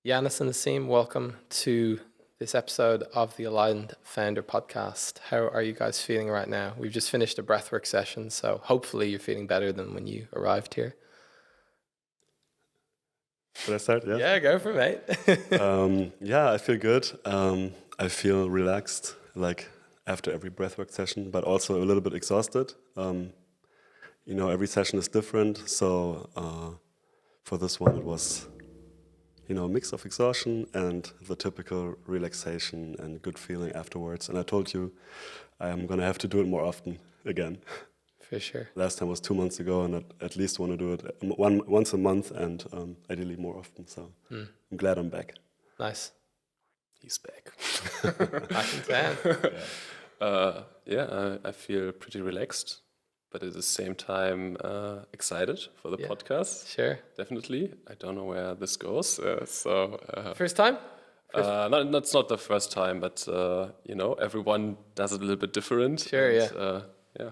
Janis and Nassim, welcome to this episode of the Aligned Founder podcast. How are you guys feeling right now? We've just finished a breathwork session, so hopefully you're feeling better than when you arrived here. Should I start? Yeah. Yeah, go for it, mate. Yeah, I feel good. I feel relaxed, like after every breathwork session, but also a little bit exhausted. Every session is different, so for this one it was, a mix of exhaustion and the typical relaxation and good feeling afterwards. And I told you I'm gonna have to do it more often again. For sure. Last time was 2 months ago, and I at least want to do it once a month, and ideally more often. So I'm glad I'm back. Nice. He's back. Back in town. I feel pretty relaxed, but at the same time excited for the podcast. Sure. Definitely. I don't know where this goes. First time? That's not the first time, but everyone does it a little bit different. Sure,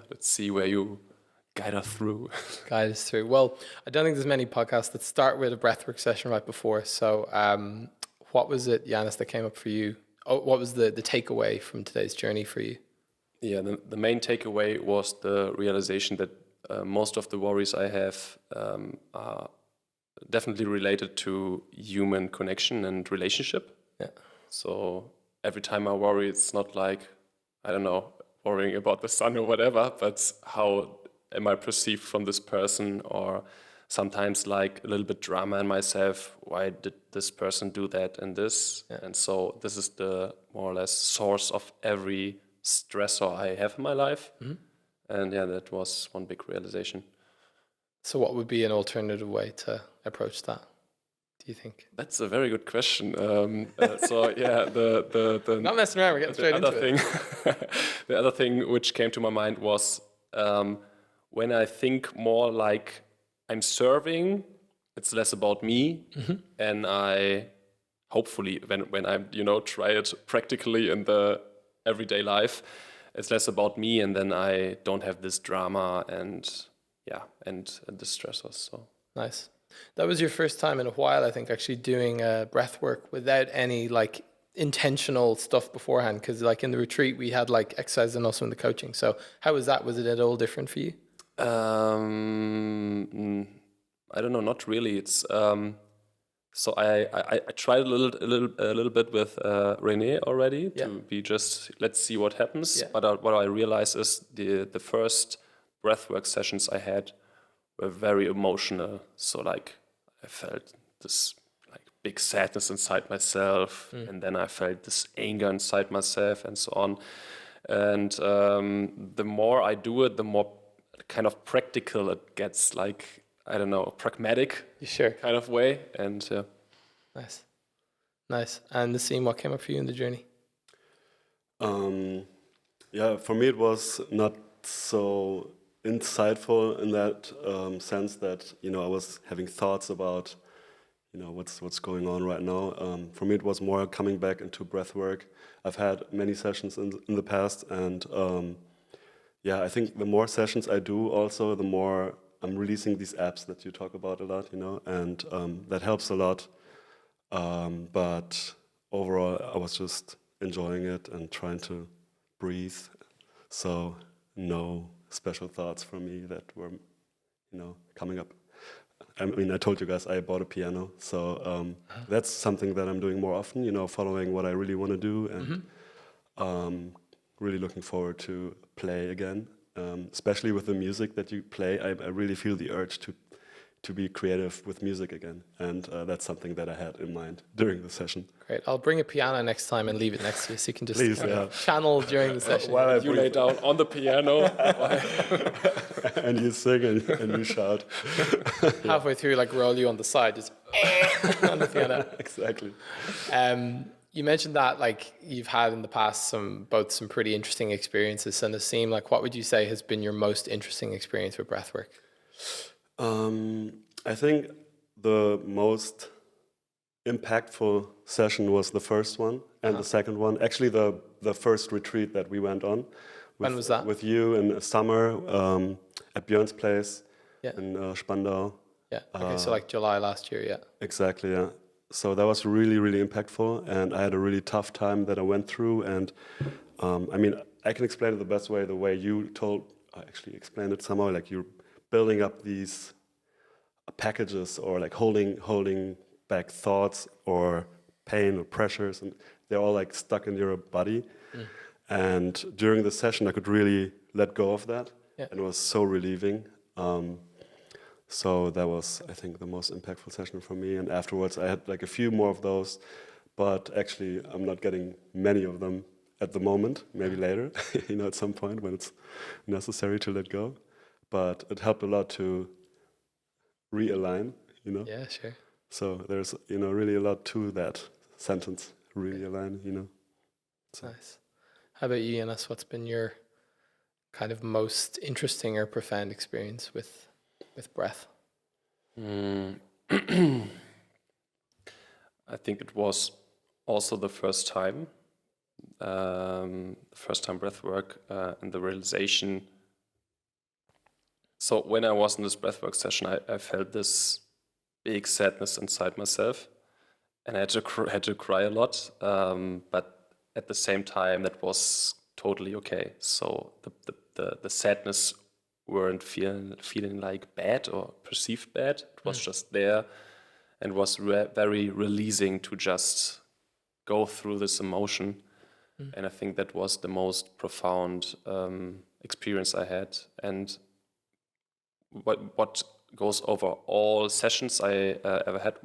let's see where you guide us through. Guide us through. Well, I don't think there's many podcasts that start with a breathwork session right before. So what was it, Janis, that came up for you? Oh, what was the takeaway from today's journey for you? Yeah, the main takeaway was the realization that most of the worries I have are definitely related to human connection and relationship. Yeah. So every time I worry, it's not like, I don't know, worrying about the sun or whatever, but how am I perceived from this person, or sometimes like a little bit drama in myself. Why did this person do that and this? Yeah. And so this is the more or less source of every stressor I have in my life. Mm-hmm. And yeah, that was one big realization. So what would be an alternative way to approach that, do you think? That's a very good question. The not messing around, we're getting straight into it. The other thing which came to my mind was when I think more like I'm serving, it's less about me, and I hopefully when I try it practically in the everyday life, it's less about me, and then I don't have this drama and the stressors. So nice. That was your first time in a while, I think, actually doing breath work without any like intentional stuff beforehand, because like in the retreat we had like exercise and also in the coaching. So how was that? Was it at all different for you? I don't know, not really. It's so I tried a little bit with René already to be just, let's see what happens. Yeah. But what I realized is the first breathwork sessions I had were very emotional. So like I felt this like big sadness inside myself, and then I felt this anger inside myself, and so on. And the more I do it, the more kind of practical it gets, like, I don't know, pragmatic kind of way. And Nice. And Nassim, what came up for you in the journey? For me it was not so insightful in that sense that I was having thoughts about what's going on right now. For me it was more coming back into breath work. I've had many sessions in the past, and I think the more sessions I do, also the more I'm releasing these apps that you talk about a lot, and that helps a lot. But overall, I was just enjoying it and trying to breathe. So no special thoughts from me that were, coming up. I mean, I told you guys I bought a piano, so that's something that I'm doing more often. Following what I really want to do, and really looking forward to play again. Especially with the music that you play, I really feel the urge to be creative with music again, and that's something that I had in mind during the session. Great. I'll bring a piano next time and leave it next to you so you can just channel during the session. While you lay down on the piano. And you sing and you shout. Halfway through, like roll you on the side, just on the piano. Exactly. You mentioned that like you've had in the past some pretty interesting experiences, and Nassim, like what would you say has been your most interesting experience with breathwork? I think the most impactful session was the first one, and the second one, actually the first retreat that we went on. When was that? With you in the summer at Björn's place in Spandau. Yeah, okay, so like July last year, yeah. Exactly, yeah. So that was really, really impactful, and I had a really tough time that I went through. And I mean, I can explain it the best way, the way you I actually explained it somehow, like you're building up these packages or like holding back thoughts or pain or pressures, and they're all like stuck in your body. And during the session, I could really let go of that, and it was so relieving. So that was, I think, the most impactful session for me. And afterwards, I had like a few more of those, but actually, I'm not getting many of them at the moment. Maybe later, at some point when it's necessary to let go. But it helped a lot to realign. Yeah, sure. So there's really a lot to that sentence. Realign. So. Nice. How about you, Janis? What's been your kind of most interesting or profound experience with breath? I think it was also the first time breathwork, and the realization. So when I was in this breathwork session, I felt this big sadness inside myself, and I had to cry a lot. But at the same time, that was totally okay. So the sadness weren't feeling like bad or perceived bad. It was just there, and was very releasing to just go through this emotion. And I think that was the most profound experience I had. And what goes over all sessions I ever had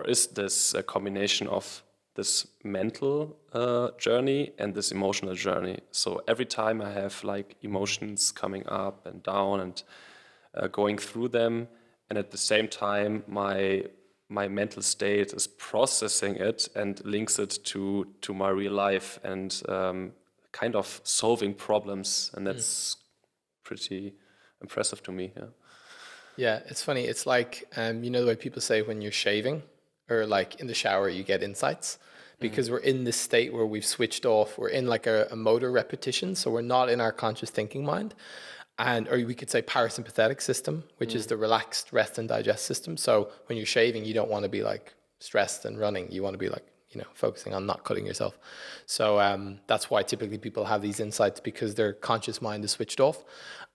is this combination of this mental journey and this emotional journey. So every time I have like emotions coming up and down and going through them, and at the same time my mental state is processing it and links it to my real life and kind of solving problems, and that's pretty impressive to me. Yeah, it's funny. It's like the way people say when you're shaving or like in the shower you get insights, because we're in this state where we've switched off. We're in like a motor repetition, so we're not in our conscious thinking mind. Or we could say parasympathetic system, which is the relaxed rest and digest system. So when you're shaving, you don't want to be like stressed and running. You want to be like, focusing on not cutting yourself. So that's why typically people have these insights, because their conscious mind is switched off.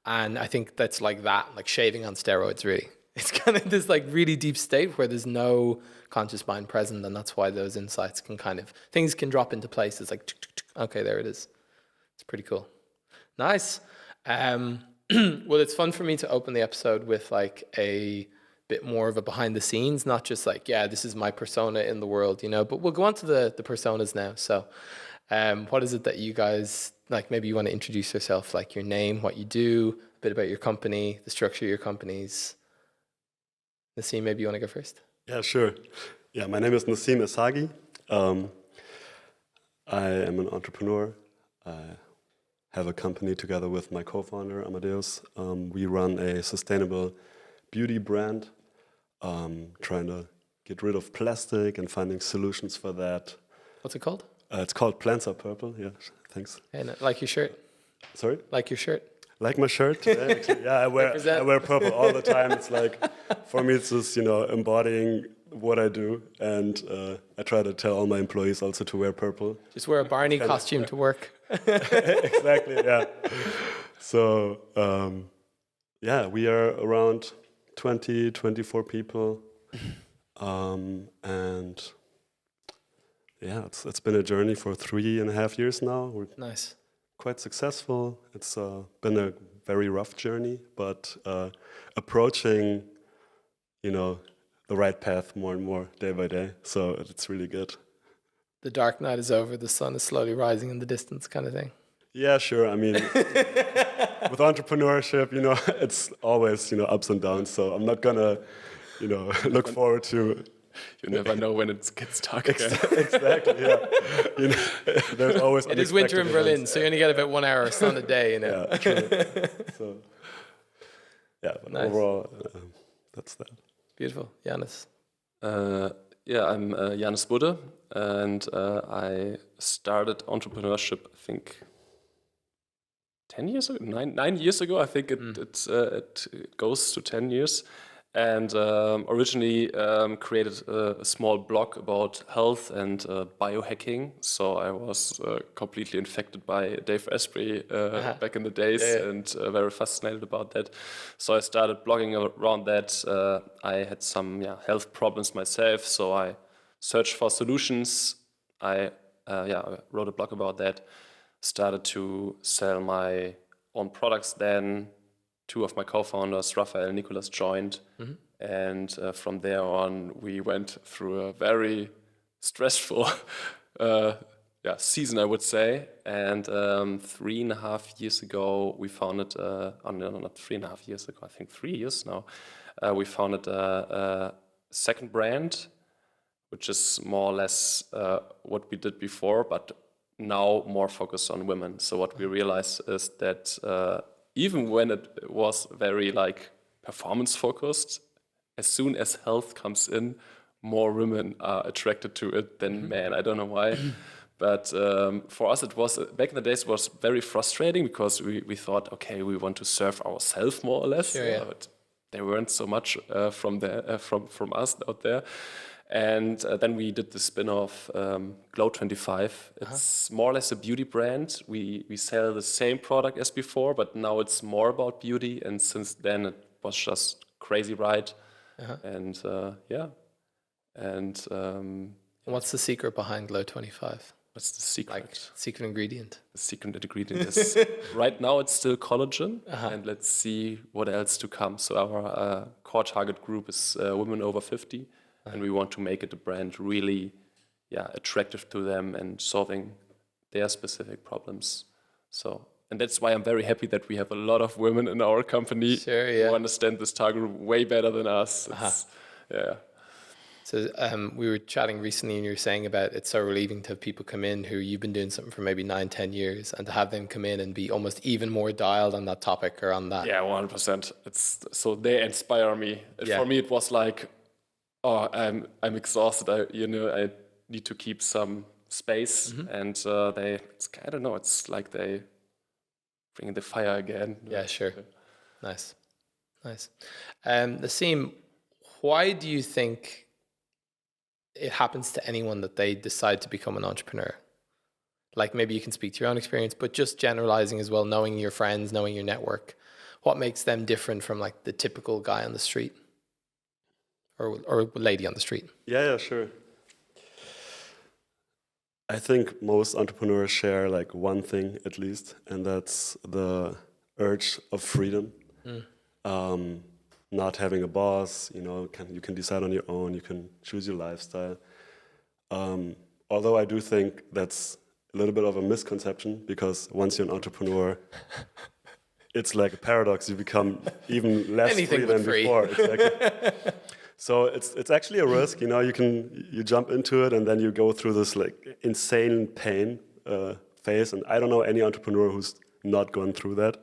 And I think that's like that, like shaving on steroids, really. It's kind of this like really deep state where there's no conscious mind present. And that's why those insights things can drop into place. It's like, okay, there it is. It's pretty cool. Nice. Well, it's fun for me to open the episode with like a bit more of a behind the scenes, not just like, this is my persona in the world, but we'll go on to the personas now. So what is it that you guys, like, maybe you want to introduce yourself, like your name, what you do, a bit about your company, the structure of your companies. Nassim, maybe you want to go first? Yeah, sure. Yeah, my name is Nassim Eshaghi. I am an entrepreneur. I have a company together with my co-founder, Amadeus. We run a sustainable beauty brand, trying to get rid of plastic and finding solutions for that. What's it called? It's called Plants Are Purple. Yeah, thanks. And like your shirt. Sorry? Like your shirt. Like my shirt? Yeah, actually, I wear purple all the time. It's like, for me, it's just, embodying what I do. And I try to tell all my employees also to wear purple. Just wear a Barney costume to work. Exactly, yeah. So, we are around 20, 24 people. And it's been a journey for 3.5 years now. We're nice. Quite successful. It's been a very rough journey, but approaching, the right path more and more day by day. So it's really good. The dark night is over. The sun is slowly rising in the distance, kind of thing. Yeah, sure. I mean, with entrepreneurship, it's always, ups and downs. So I'm not gonna, look forward to. You never know when it gets dark again. Exactly, yeah. There's always. It is winter in Berlin, events. So you only get about 1 hour sun a day, Yeah, true. So, but nice. Overall, that's that. Beautiful. Janis. I'm Janis Budde, and I started entrepreneurship, I think, 10 years ago, 9 years ago. I think it goes to 10 years. And originally created a small blog about health and biohacking. So I was completely infected by Dave Asprey back in the days and very fascinated about that. So I started blogging around that. I had some health problems myself, so I searched for solutions. I wrote a blog about that, started to sell my own products then. Two of my co-founders, Raphael and Nicholas, joined. And from there on, we went through a very stressful season, I would say. And 3.5 years ago, we founded, not 3.5 years ago, I think 3 years now, we founded a second brand, which is more or less what we did before, but now more focused on women. So what we realized is that even when it was very performance focused, as soon as health comes in, more women are attracted to it than men. I don't know why. But for us, it was, back in the days, it was very frustrating because we thought, okay, we want to serve ourselves more or less. Sure, but there weren't so much from us out there. And then we did the spin-off Glow25. It's more or less a beauty brand. We sell the same product as before, but now it's more about beauty. And since then, it was just crazy ride. And what's the secret behind Glow25? What's the secret? Like secret ingredient? The secret ingredient is right now it's still collagen, and let's see what else to come. So our core target group is women over 50. And we want to make it a brand really, attractive to them and solving their specific problems. So, and that's why I'm very happy that we have a lot of women in our company who understand this target group way better than us. So we were chatting recently, and you were saying about it's so relieving to have people come in who you've been doing something for maybe 9-10 years, and to have them come in and be almost even more dialed on that topic or on that. Yeah, 100%. It's so they inspire me. For me, it was like, oh, I'm exhausted. I need to keep some space, and I don't know. It's like they bring the fire again. Yeah, sure. Nice. Nassim, why do you think it happens to anyone that they decide to become an entrepreneur? Like maybe you can speak to your own experience, but just generalizing as well, knowing your friends, knowing your network, what makes them different from like the typical guy on the street? Or lady on the street? Yeah, sure. I think most entrepreneurs share like one thing at least, and that's the urge of freedom. Not having a boss, you can decide on your own, you can choose your lifestyle. Although I do think that's a little bit of a misconception, because once you're an entrepreneur, it's like a paradox. You become even less free than before. Exactly. So it's actually a risk, you jump into it and then you go through this like insane pain phase. And I don't know any entrepreneur who's not gone through that.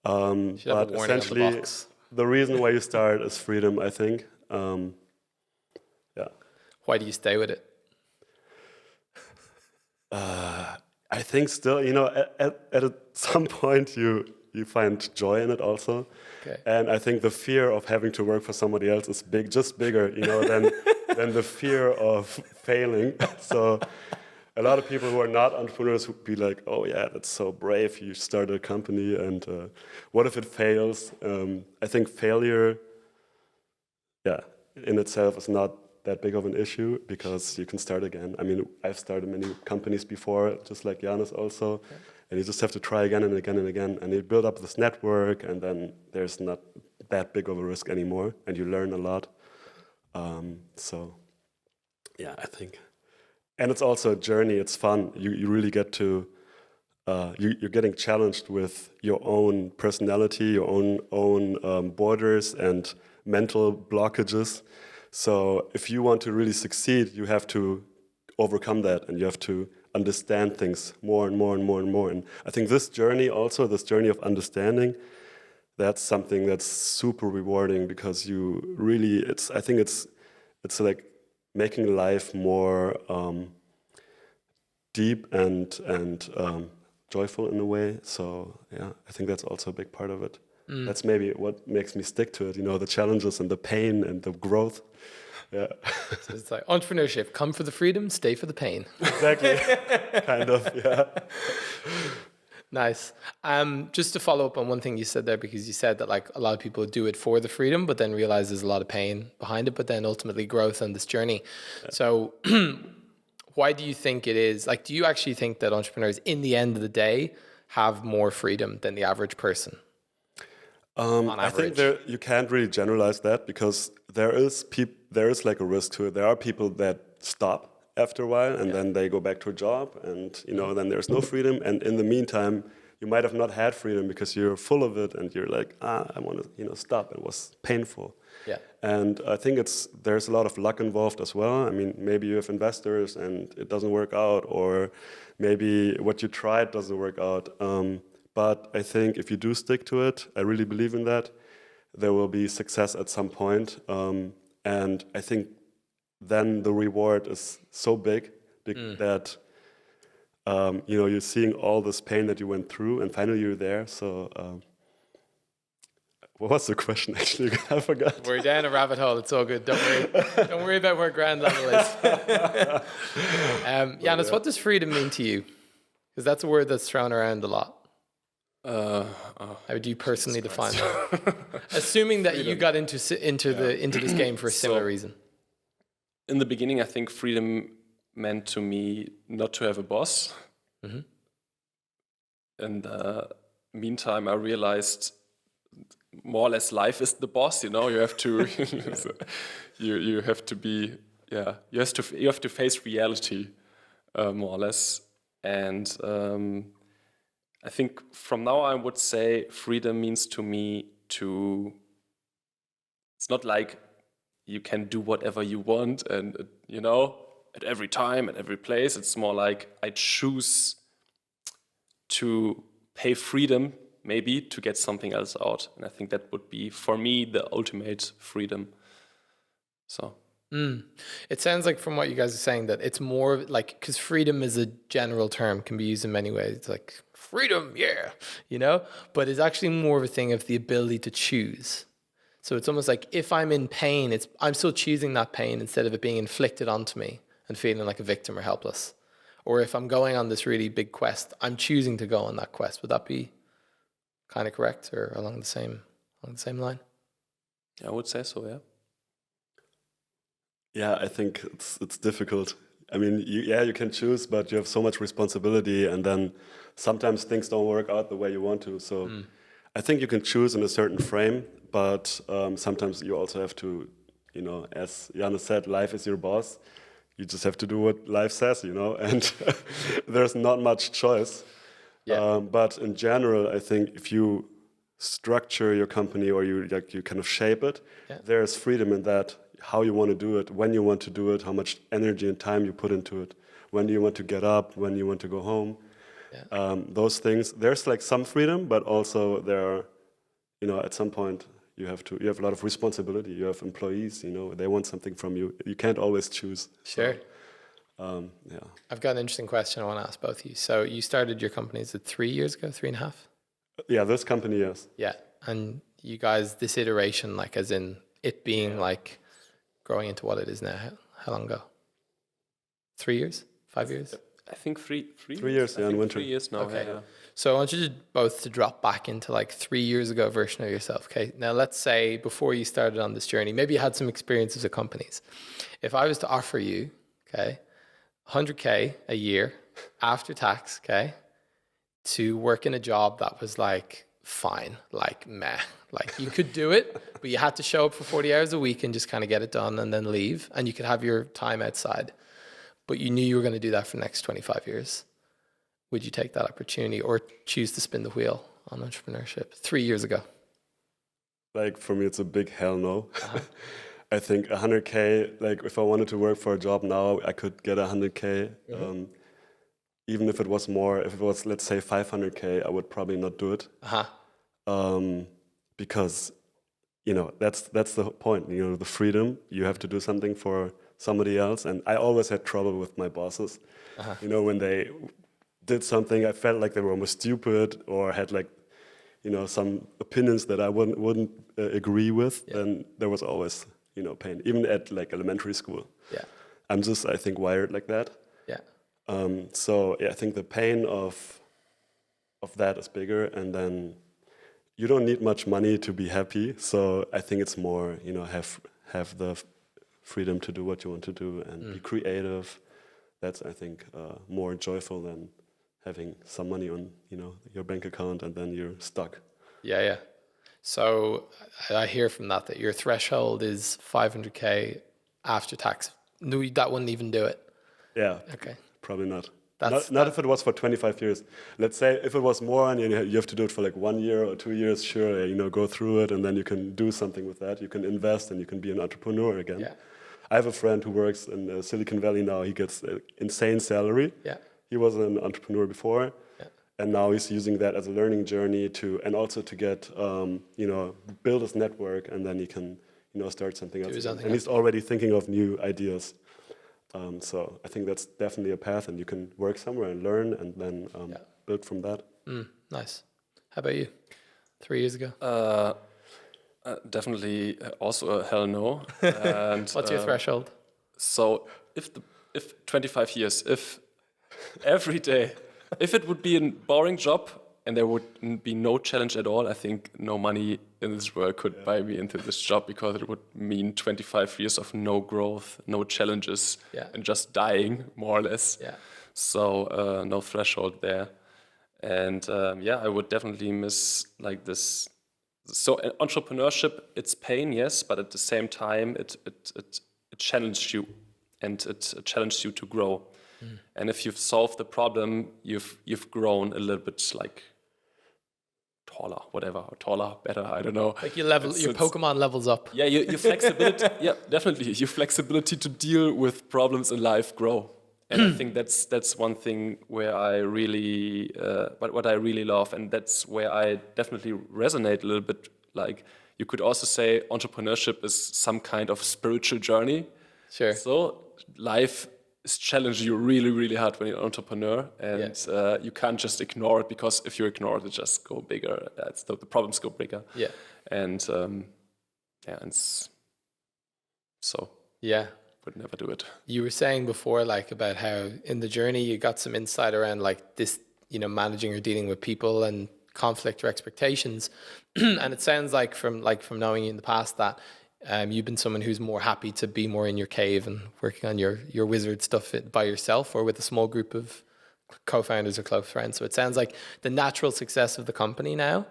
But essentially, the reason why you start is freedom, I think. Why do you stay with it? I think still, at some point you find joy in it also. Okay. And I think the fear of having to work for somebody else is bigger, than the fear of failing. So a lot of people who are not entrepreneurs would be like, oh yeah, that's so brave, you started a company, and what if it fails? I think failure, in itself is not that big of an issue, because you can start again. I mean, I've started many companies before, just like Janis also. Okay. And you just have to try again and again and again, and you build up this network, and then there's not that big of a risk anymore, and you learn a lot. I think, and it's also a journey. It's fun. You really get to, you're getting challenged with your own personality, your own borders and mental blockages. So if you want to really succeed, you have to overcome that, and you have to understand things more and more and more and more. And I think this journey of understanding, that's something that's super rewarding, because you really, I think it's like making life more deep and joyful in a way. So yeah, I think that's also a big part of it. That's maybe what makes me stick to it, you know, the challenges and the pain and the growth. Yeah. So it's like entrepreneurship, come for the freedom, stay for the pain. Exactly. Kind of, yeah. Nice. Just to follow up on one thing you said there, because you said that like a lot of people do it for the freedom, but then realize there's a lot of pain behind it, but then ultimately growth on this journey. Yeah. So why do you think it is, like, do you actually think that entrepreneurs in the end of the day have more freedom than the average person? On average? I think you can't really generalize that, because there is like a risk to it. There are people that stop after a while and then they go back to a job, and you know, then there's no freedom, and in the meantime you might have not had freedom because you're full of it and you're like, I want to, you know, stop. It was painful. Yeah. And I think there's a lot of luck involved as well. I mean, maybe you have investors and it doesn't work out, or maybe what you tried doesn't work out. But I think if you do stick to it, I really believe in that, there will be success at some point. And I think then the reward is so big that, you know, you're seeing all this pain that you went through and finally you're there. So what was the question actually? I forgot. We're down a rabbit hole. It's all good. Don't worry. Don't worry about where ground level is. Janis, what does freedom mean to you? Because that's a word that's thrown around a lot. How would you personally define that? Assuming that you got into this game for a similar reason. In the beginning, I think freedom meant to me not to have a boss. Mm-hmm. And meantime, I realized more or less life is the boss. You know, you have to you have to be you have to face reality more or less. And I think from now I would say freedom means to me it's not like you can do whatever you want and, you know, at every time, at every place. It's more like I choose to pay freedom maybe to get something else out. And I think that would be, for me, the ultimate freedom. So. It sounds like from what you guys are saying that it's more like, because freedom is a general term, can be used in many ways. It's like freedom, yeah, you know, but it's actually more of a thing of the ability to choose. So it's almost like if I'm in pain, I'm still choosing that pain instead of it being inflicted onto me and feeling like a victim or helpless. Or if I'm going on this really big quest, I'm choosing to go on that quest. Would that be kind of correct, or along the same line? I would say so, yeah. Yeah, I think it's difficult. I mean, you can choose, but you have so much responsibility, and then sometimes things don't work out the way you want to. So I think you can choose in a certain frame, but sometimes you also have to, you know, as Janis said, life is your boss. You just have to do what life says, you know, and there's not much choice. Yeah. But in general, I think if you structure your company or you kind of shape it, there's freedom in that. How you want to do it, when you want to do it, how much energy and time you put into it, when do you want to get up, when you want to go home, those things. There's like some freedom, but also there are, you know, at some point you have a lot of responsibility. You have employees, you know, they want something from you. You can't always choose. Sure. So, I've got an interesting question I want to ask both of you. So you started your company, is it 3 years ago, 3.5? Yeah, this company, yes. Yeah, and you guys, this iteration, like as in it being like growing into what it is now, how long ago? 3 years? 5 years? I think 3 years, yeah, in winter. 3 years now. Okay. Yeah. So I want you both to drop back into like 3 years ago version of yourself. Okay. Now let's say before you started on this journey, maybe you had some experiences with companies. If I was to offer you, okay, 100K a year after tax, okay, to work in a job that was like fine, like meh, like you could do it, but you had to show up for 40 hours a week and just kind of get it done and then leave, and you could have your time outside, but you knew you were going to do that for the next 25 years. Would you take that opportunity or choose to spin the wheel on entrepreneurship 3 years ago? Like for me, it's a big hell no. I think 100K, like if I wanted to work for a job now, I could get 100K. Even if it was more, if it was, let's say 500K, I would probably not do it. Because, you know, that's the point, you know, the freedom, you have to do something for somebody else. And I always had trouble with my bosses. You know, when they did something, I felt like they were almost stupid or had like, some opinions that I wouldn't agree with, then there was always, pain, even at like elementary school. Yeah. I'm just, I think, wired like that. Yeah. So I think the pain of that is bigger, and then you don't need much money to be happy. So I think it's more, have the freedom to do what you want to do and be creative. That's, I think, more joyful than having some money on, your bank account and then you're stuck. Yeah. So I hear from that your threshold is 500K after tax. No, that wouldn't even do it. Yeah. Okay. Probably not. Not if it was for 25 years. Let's say if it was more and you have to do it for like 1 year or 2 years, sure, go through it and then you can do something with that. You can invest and you can be an entrepreneur again. Yeah. I have a friend who works in Silicon Valley now. He gets an insane salary. Yeah. He was an entrepreneur before. Yeah. And now he's using that as a learning journey and also to get, build his network, and then he can, start something else. And he's already thinking of new ideas. So I think that's definitely a path, and you can work somewhere and learn, and then build from that. Nice. How about you? 3 years ago? Definitely also a hell no. And, what's your threshold? So if 25 years, if every day, if it would be a boring job and there would be no challenge at all, I think no money in this world could buy me into this job, because it would mean 25 years of no growth, no challenges, and just dying, more or less. Yeah. So no threshold there. And I would definitely miss like this. So entrepreneurship, it's pain, yes, but at the same time, it challenged you, and it challenged you to grow. And if you've solved the problem, you've grown a little bit, like taller, better, I don't know. Like your Pokemon levels up. Yeah, your flexibility, yeah, definitely. Your flexibility to deal with problems in life grow. And I think that's one thing where I really, what I really love, and that's where I definitely resonate a little bit. Like, you could also say entrepreneurship is some kind of spiritual journey. Sure. So life is challenging you really, really hard when you're an entrepreneur, and you can't just ignore it, because if you ignore it, it just go bigger. The problems go bigger. Yeah. And so. Yeah. Would never do it. You were saying before, like, about how in the journey you got some insight around like this, managing or dealing with people and conflict or expectations. And it sounds like from knowing you in the past that you've been someone who's more happy to be more in your cave and working on your wizard stuff by yourself or with a small group of co-founders or close friends. So it sounds like the natural success of the company now,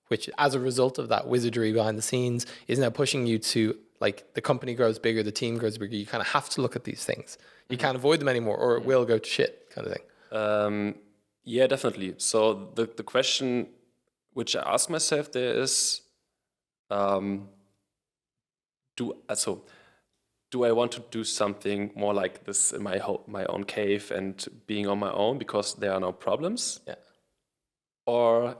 which as a result of that wizardry behind the scenes, is now pushing you to, like, the company grows bigger, the team grows bigger. You kind of have to look at these things. You can't avoid them anymore, or it will go to shit, kind of thing. Yeah, definitely. So the question which I ask myself there is, do I want to do something more like this in my own cave and being on my own because there are no problems? Yeah. Or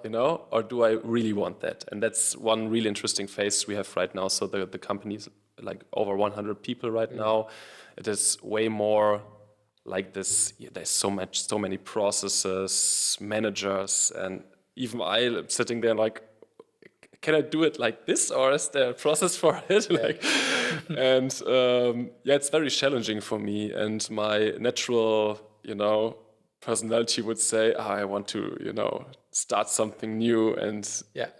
do I really want that? And that's one really interesting phase we have right now. So the company is like over 100 people right now. It is way more like this. Yeah, there's so many processes, managers, and even I'm sitting there like, can I do it like this, or is there a process for it? And it's very challenging for me. And my natural, personality would say, I want to, start something new and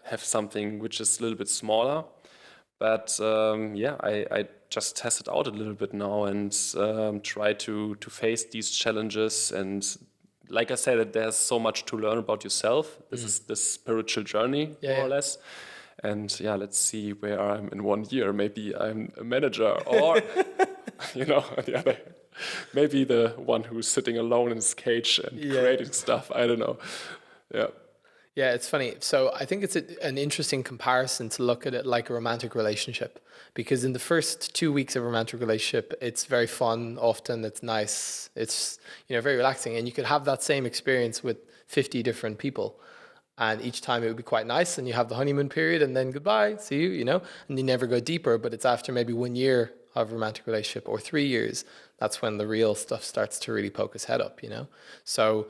have something which is a little bit smaller. But I just test it out a little bit now and try to face these challenges. And like I said, there's so much to learn about yourself. This is this spiritual journey, more or less. And let's see where I'm in 1 year. Maybe I'm a manager, or the other. Maybe the one who's sitting alone in his cage and creating stuff. I don't know. Yeah. Yeah, it's funny. So I think it's an interesting comparison to look at it like a romantic relationship, because in the first 2 weeks of a romantic relationship, it's very fun. Often it's nice. It's, very relaxing. And you could have that same experience with 50 different people. And each time it would be quite nice. And you have the honeymoon period and then goodbye, see you, and you never go deeper. But it's after maybe 1 year of a romantic relationship or 3 years, that's when the real stuff starts to really poke its head up, So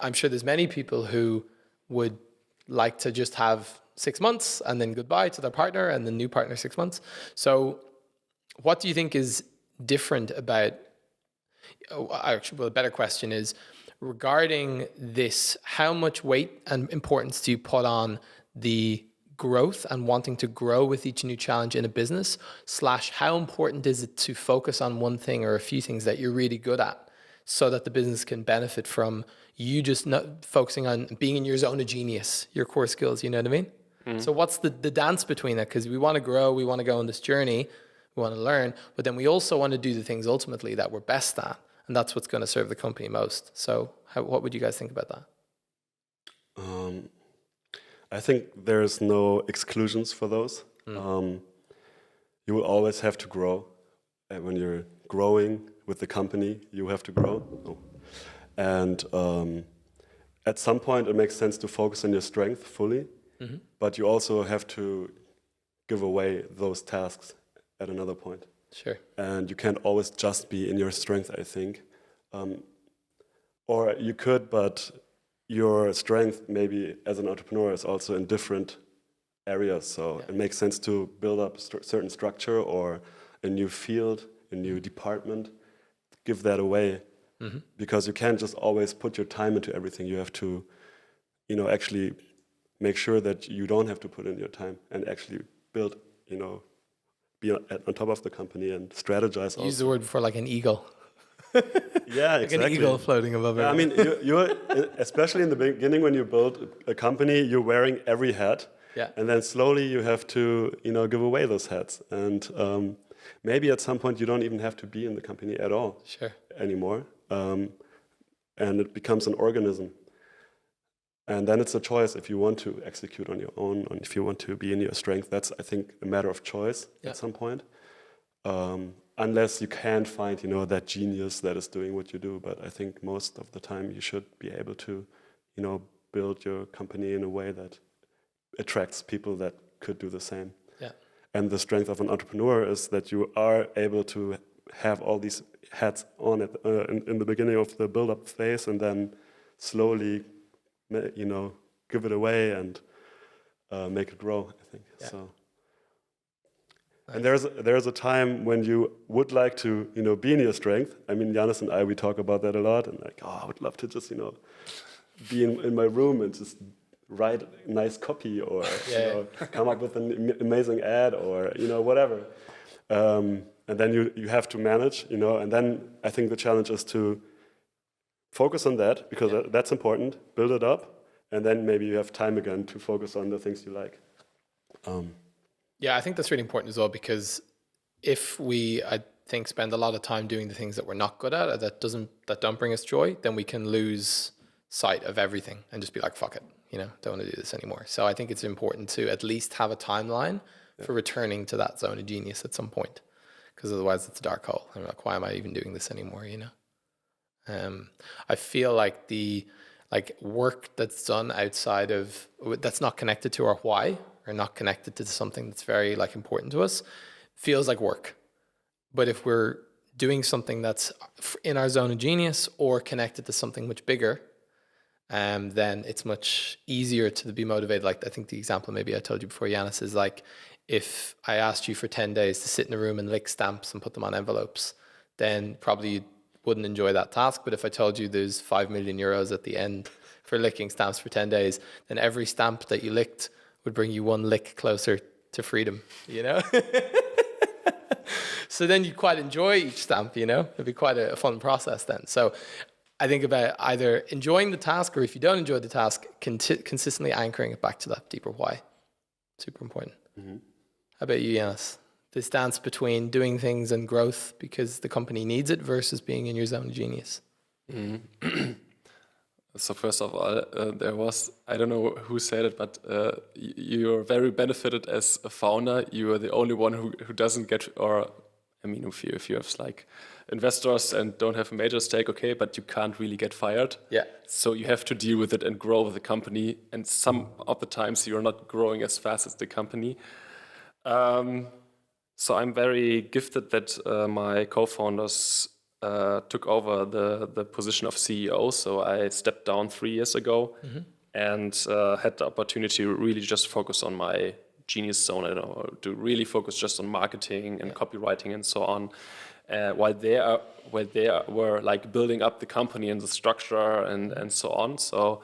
I'm sure there's many people who would like to just have 6 months and then goodbye to their partner and the new partner 6 months. So what do you think is different about, actually, well, a better question is, regarding this, how much weight and importance do you put on the growth and wanting to grow with each new challenge in a business, / how important is it to focus on one thing or a few things that you're really good at so that the business can benefit from you just not focusing on being in your zone of genius, your core skills, you know what I mean? So what's the dance between that? Because we want to grow, we want to go on this journey, we want to learn, but then we also want to do the things ultimately that we're best at. And that's what's going to serve the company most. So what would you guys think about that? I think there's no exclusions for those. You will always have to grow. And when you're growing with the company, you have to grow. And at some point, it makes sense to focus on your strength fully. But you also have to give away those tasks at another point. Sure. And you can't always just be in your strength, I think. Or you could, but your strength maybe as an entrepreneur is also in different areas. So it makes sense to build up a certain structure or a new field, a new department, give that away. Because you can't just always put your time into everything. You have to, actually make sure that you don't have to put in your time and actually build, be on top of the company and strategize. Use the word for like an eagle. Yeah, like exactly. An eagle floating above it. I mean, you're especially in the beginning when you build a company, you're wearing every hat. Yeah. And then slowly you have to, give away those hats. And maybe at some point you don't even have to be in the company at all anymore. And it becomes an organism. And then it's a choice if you want to execute on your own, and if you want to be in your strength. That's, I think, a matter of choice at some point. Unless you can find, that genius that is doing what you do. But I think most of the time you should be able to, build your company in a way that attracts people that could do the same. Yeah. And the strength of an entrepreneur is that you are able to have all these hats on it in the beginning of the build-up phase, and then slowly, give it away and make it grow, I think. Yeah. So. And there's a time when you would like to, be in your strength. I mean, Janis and I, we talk about that a lot. And I would love to just, be in my room and just write a nice copy or come up with an amazing ad or, whatever. And then you have to manage, And then I think the challenge is to focus on that because that's important. Build it up, and then maybe you have time again to focus on the things you like. Yeah, I think that's really important as well, because if we, I think, spend a lot of time doing the things that we're not good at or that don't bring us joy, then we can lose sight of everything and just be like, fuck it, don't want to do this anymore. So I think it's important to at least have a timeline for returning to that zone of genius at some point, because otherwise it's a dark hole. I'm like, why am I even doing this anymore? I feel like the work that's done outside of, that's not connected to our why, or not connected to something that's very important to us, feels like work. But if we're doing something that's in our zone of genius or connected to something much bigger, then it's much easier to be motivated. Like, I think the example maybe I told you before, Janis, is like, if I asked you for 10 days to sit in a room and lick stamps and put them on envelopes, then probably you wouldn't enjoy that task. But if I told you there's 5 million euros at the end for licking stamps for 10 days, then every stamp that you licked would bring you one lick closer to freedom, So then you'd quite enjoy each stamp, It'd be quite a fun process then. So I think about either enjoying the task, or if you don't enjoy the task, consistently anchoring it back to that deeper why. Super important. How about you, Janis? This dance between doing things and growth because the company needs it versus being in your zone of genius. So first of all, there was, I don't know who said it, but you're very benefited as a founder. You are the only one who doesn't get, or I mean, if you have like investors and don't have a major stake, okay, but you can't really get fired. Yeah. So you have to deal with it and grow with the company. And some of the times you're not growing as fast as the company. So I'm very gifted that my co-founders took over the position of CEO. So I stepped down 3 years ago. and had the opportunity to really just focus on my genius zone, I don't know, to really focus just on marketing and copywriting and so on. While they were like building up the company and the structure and so on. So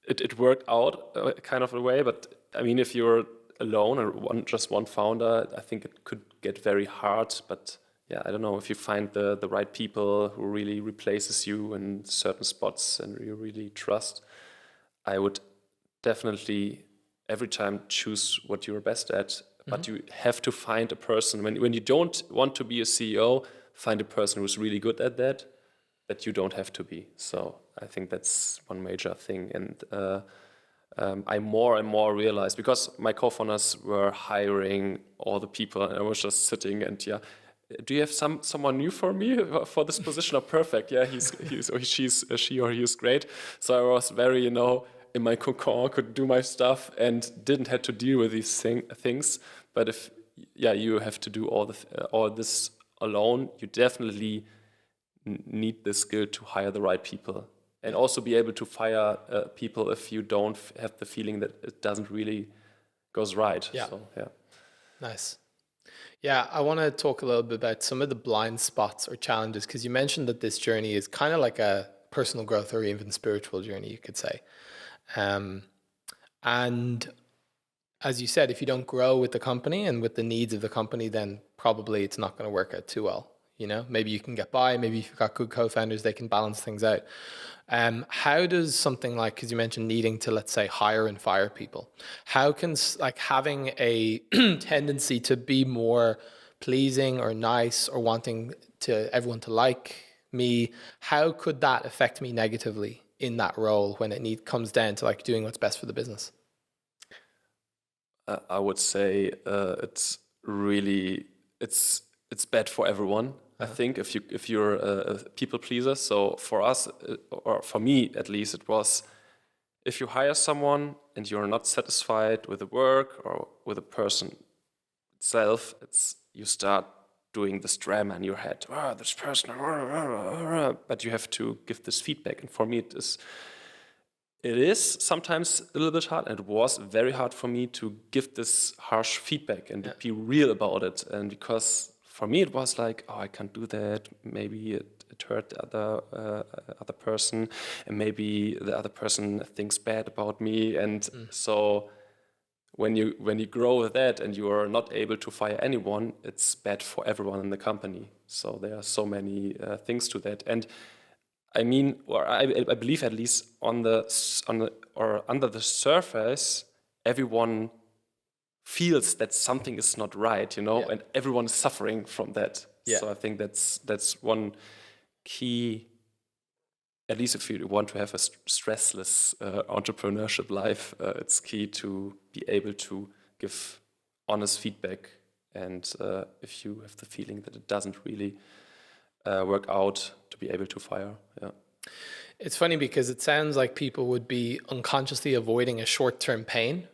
it worked out kind of a way, but I mean, if you're alone or just one founder, I think it could get very hard. But yeah, I don't know, if you find the right people who really replaces you in certain spots and you really trust, I would definitely every time choose what you're best at. But you have to find a person, when you don't want to be a CEO, find a person who's really good at that you don't have to be. So I think that's one major thing. And I more and more realized, because my co-founders were hiring all the people and I was just sitting and do you have someone new for me for this position? Oh, perfect. Yeah, she or he is great. So I was very, in my cocon, could do my stuff and didn't have to deal with these things. But if you have to do all this alone, you definitely need the skill to hire the right people and also be able to fire people if you don't have the feeling that it doesn't really goes right. Yeah. So, yeah. Nice. Yeah, I want to talk a little bit about some of the blind spots or challenges, because you mentioned that this journey is kind of like a personal growth or even spiritual journey, you could say. And as you said, if you don't grow with the company and with the needs of the company, then probably it's not going to work out too well. Maybe you can get by, maybe if you've got good co-founders, they can balance things out. How does something like, because you mentioned needing to, let's say, hire and fire people, how can having a tendency to be more pleasing or nice or wanting to everyone to like me, how could that affect me negatively in that role when it comes down to like doing what's best for the business? I would say it's bad for everyone. I think if you're a people pleaser. So for us, or for me at least, it was, if you hire someone and you're not satisfied with the work or with the person itself, you start doing this drama in your head. Oh, this person, but you have to give this feedback. And for me, it is sometimes a little bit hard, and it was very hard for me to give this harsh feedback and be real about it. And because for me, it was like, oh, I can't do that. Maybe it hurt the other person, and maybe the other person thinks bad about me. And so when you grow with that and you are not able to fire anyone, it's bad for everyone in the company. So there are so many things to that. And I mean, or I believe at least under the surface, everyone feels that something is not right, and everyone is suffering from that. Yeah. So I think that's one key, at least if you want to have a stressless entrepreneurship life, it's key to be able to give honest feedback. And if you have the feeling that it doesn't really work out, to be able to fire. Yeah. It's funny because it sounds like people would be unconsciously avoiding a short-term pain,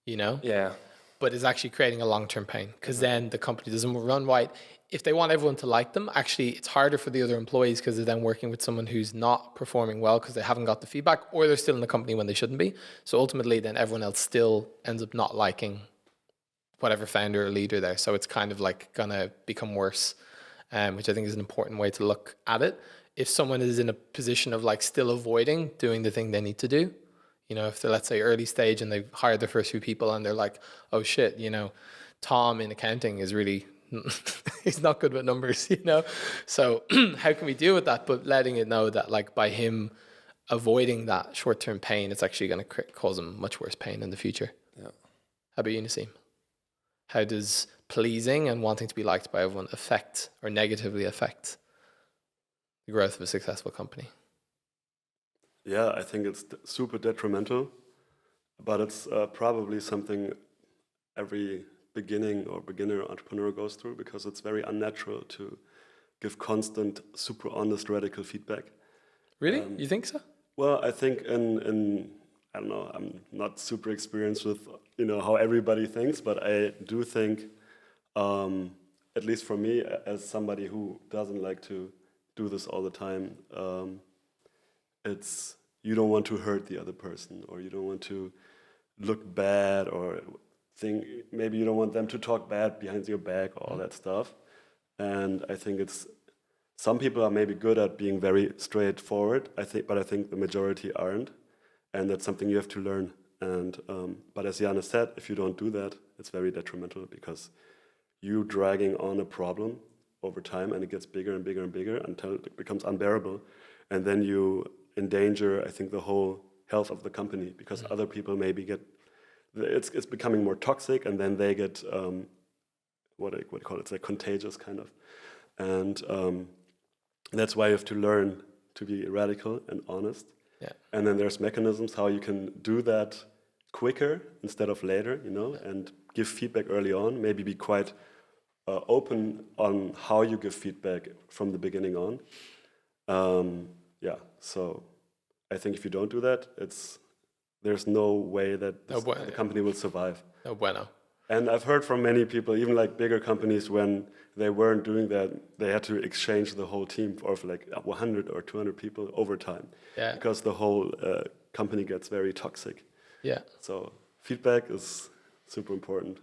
Yeah. but is actually creating a long-term pain, because then the company doesn't run right. If they want everyone to like them, actually it's harder for the other employees because they're then working with someone who's not performing well because they haven't got the feedback, or they're still in the company when they shouldn't be. So ultimately then everyone else still ends up not liking whatever founder or leader there. So it's kind of like gonna become worse, which I think is an important way to look at it. If someone is in a position of like still avoiding doing the thing they need to do, if they're, let's say, early stage and they've hired their first few people and they're like, oh shit, Tom in accounting is really, he's not good with numbers, So how can we deal with that? But letting it know that like by him avoiding that short-term pain, it's actually going to cause him much worse pain in the future. Yeah. How about you, Nassim? How does pleasing and wanting to be liked by everyone affect or negatively affect the growth of a successful company? Yeah, I think it's super detrimental, but it's probably something every beginner entrepreneur goes through, because it's very unnatural to give constant, super honest, radical feedback. Really? You think so? Well, I think in I don't know, I'm not super experienced with how everybody thinks, but I do think, at least for me, as somebody who doesn't like to do this all the time, it's you don't want to hurt the other person, or you don't want to look bad, or maybe you don't want them to talk bad behind your back, all that stuff. And I think some people are maybe good at being very straightforward, but I think the majority aren't, and that's something you have to learn. And but as Janis said, if you don't do that, it's very detrimental, because you dragging on a problem over time, and it gets bigger and bigger and bigger until it becomes unbearable, and then you endanger, I think, the whole health of the company, because other people maybe it's becoming more toxic, and then they get what do you call it? It's like contagious kind of, and that's why you have to learn to be radical and honest. Yeah. And then there's mechanisms how you can do that quicker instead of later, and give feedback early on. Maybe be quite open on how you give feedback from the beginning on. So I think if you don't do that, there's no way that the company will survive. No bueno. And I've heard from many people, even like bigger companies, when they weren't doing that, they had to exchange the whole team for like 100 or 200 people over time. Yeah. Because the whole company gets very toxic. Yeah. So feedback is super important.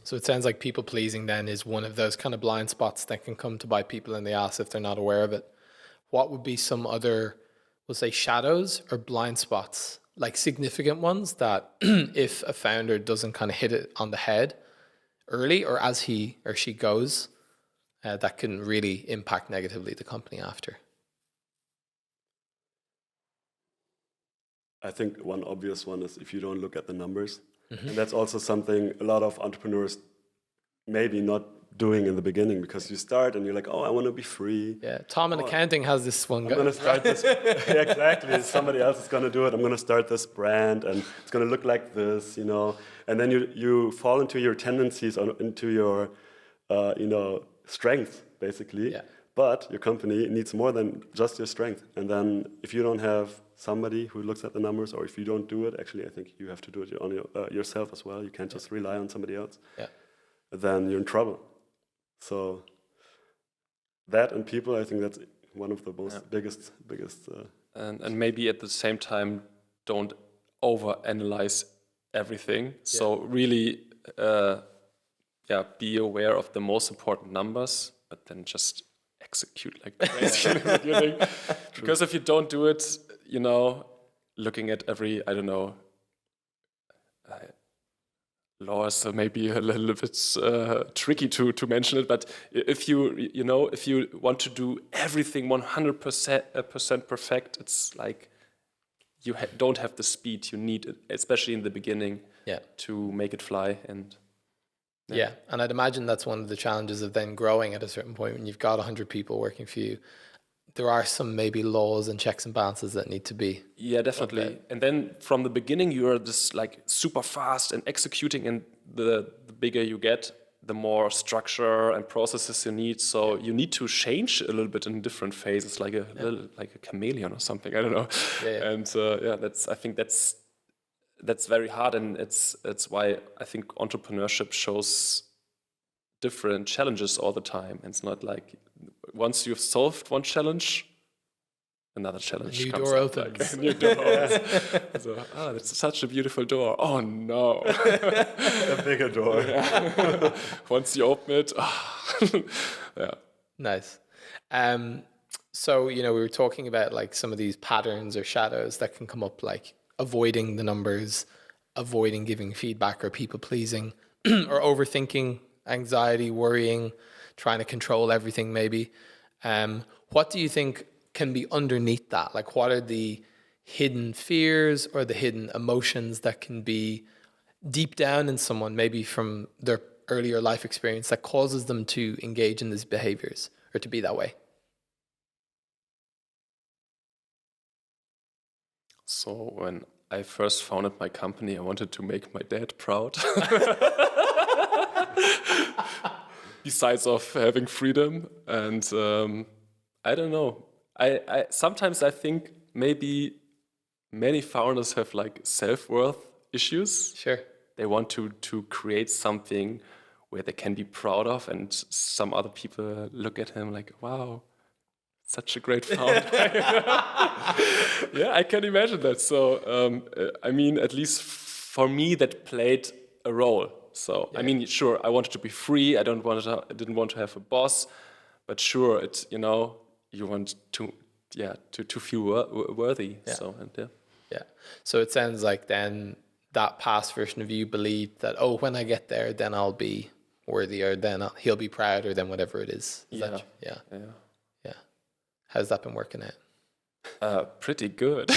So it sounds like people pleasing then is one of those kind of blind spots that can come to bite people in the ass if they're not aware of it. What would be some other, we'll say, shadows or blind spots, like significant ones that if a founder doesn't kind of hit it on the head early, or as he or she goes, that can really impact negatively the company after? I think one obvious one is if you don't look at the numbers. Mm-hmm. And that's also something a lot of entrepreneurs maybe not doing in the beginning, because you start and you're like, oh, I want to be free. Yeah, Tom in accounting has this one. I'm going to start this. Yeah, exactly. Somebody else is going to do it. I'm going to start this brand, and it's going to look like this, And then you fall into your tendencies, into your, strength, basically. Yeah. But your company needs more than just your strength. And then if you don't have somebody who looks at the numbers, or if you don't do it, actually, I think you have to do it on yourself as well. You can't just rely on somebody else. Yeah. Then you're in trouble. So that and people, I think that's one of the most biggest. And maybe at the same time, don't overanalyze everything. Yeah. So really, be aware of the most important numbers, but then just execute like crazy in the beginning. Because if you don't do it, looking at every, I don't know, laws, so maybe a little bit tricky to mention it, but if you want to do everything 100% perfect, it's like you don't have the speed you need, especially in the beginning, to make it fly. And and I'd imagine that's one of the challenges of then growing at a certain point when you've got 100 people working for you. There are some maybe laws and checks and balances that need to be. Yeah, definitely. Okay. And then from the beginning, you are just like super fast and executing, and the bigger you get, the more structure and processes you need. So you need to change a little bit in different phases, like like a chameleon or something. I don't know. And I think that's very hard, and it's why I think entrepreneurship shows different challenges all the time. It's not like once you've solved one challenge, another challenge new comes door up. opens. Like, new door opens. So, it's such a beautiful door. Oh no, a bigger door. Yeah. Once you open it, Nice. So we were talking about like some of these patterns or shadows that can come up, like avoiding the numbers, avoiding giving feedback, or people pleasing, or overthinking, anxiety, worrying, trying to control everything maybe. What do you think can be underneath that? Like, what are the hidden fears or the hidden emotions that can be deep down in someone, maybe from their earlier life experience, that causes them to engage in these behaviors or to be that way? So when I first founded my company, I wanted to make my dad proud. Besides of having freedom, and I don't know. I sometimes I think maybe many founders have like self-worth issues. Sure. They want to create something where they can be proud of, and some other people look at him like, wow, such a great founder. Yeah, I can imagine that. So, I mean, at least for me, that played a role. So, I mean, sure, I wanted to be free. I didn't want to have a boss, but sure, it's, you know, you want to, to feel worthy. Yeah. So, and Yeah. So it sounds like then that past version of you believed that, oh, when I get there, then I'll be worthy, or then he'll be proud, or then whatever it is. Yeah. How's that been working out? Pretty good.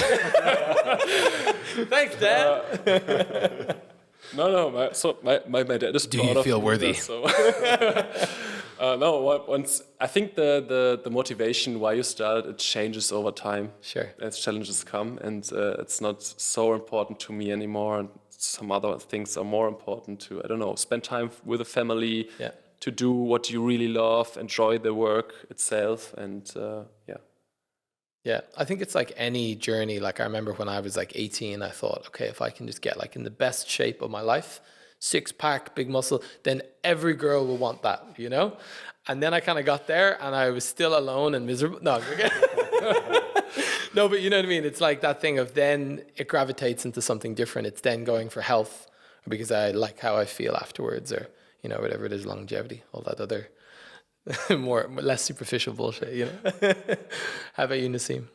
Thanks, Dad. No. My dad is. Do you feel worthy? Once I think the motivation why you started, it changes over time. Sure. As challenges come, and it's not so important to me anymore. And some other things are more important to, I don't know, spend time with the family. Yeah. To do what you really love, enjoy the work itself, and Yeah, I think it's like any journey. Like I remember when I was like 18, I thought, okay, if I can just get like in the best shape of my life, 6-pack, big muscle, then every girl will want that, you know? And then I kind of got there and I was still alone and miserable. No, no, but you know what I mean? It's like that thing of then it gravitates into something different. It's then going for health, or because I like how I feel afterwards, or, you know, whatever it is, longevity, all that other less superficial bullshit, you know? How about you, Nassim?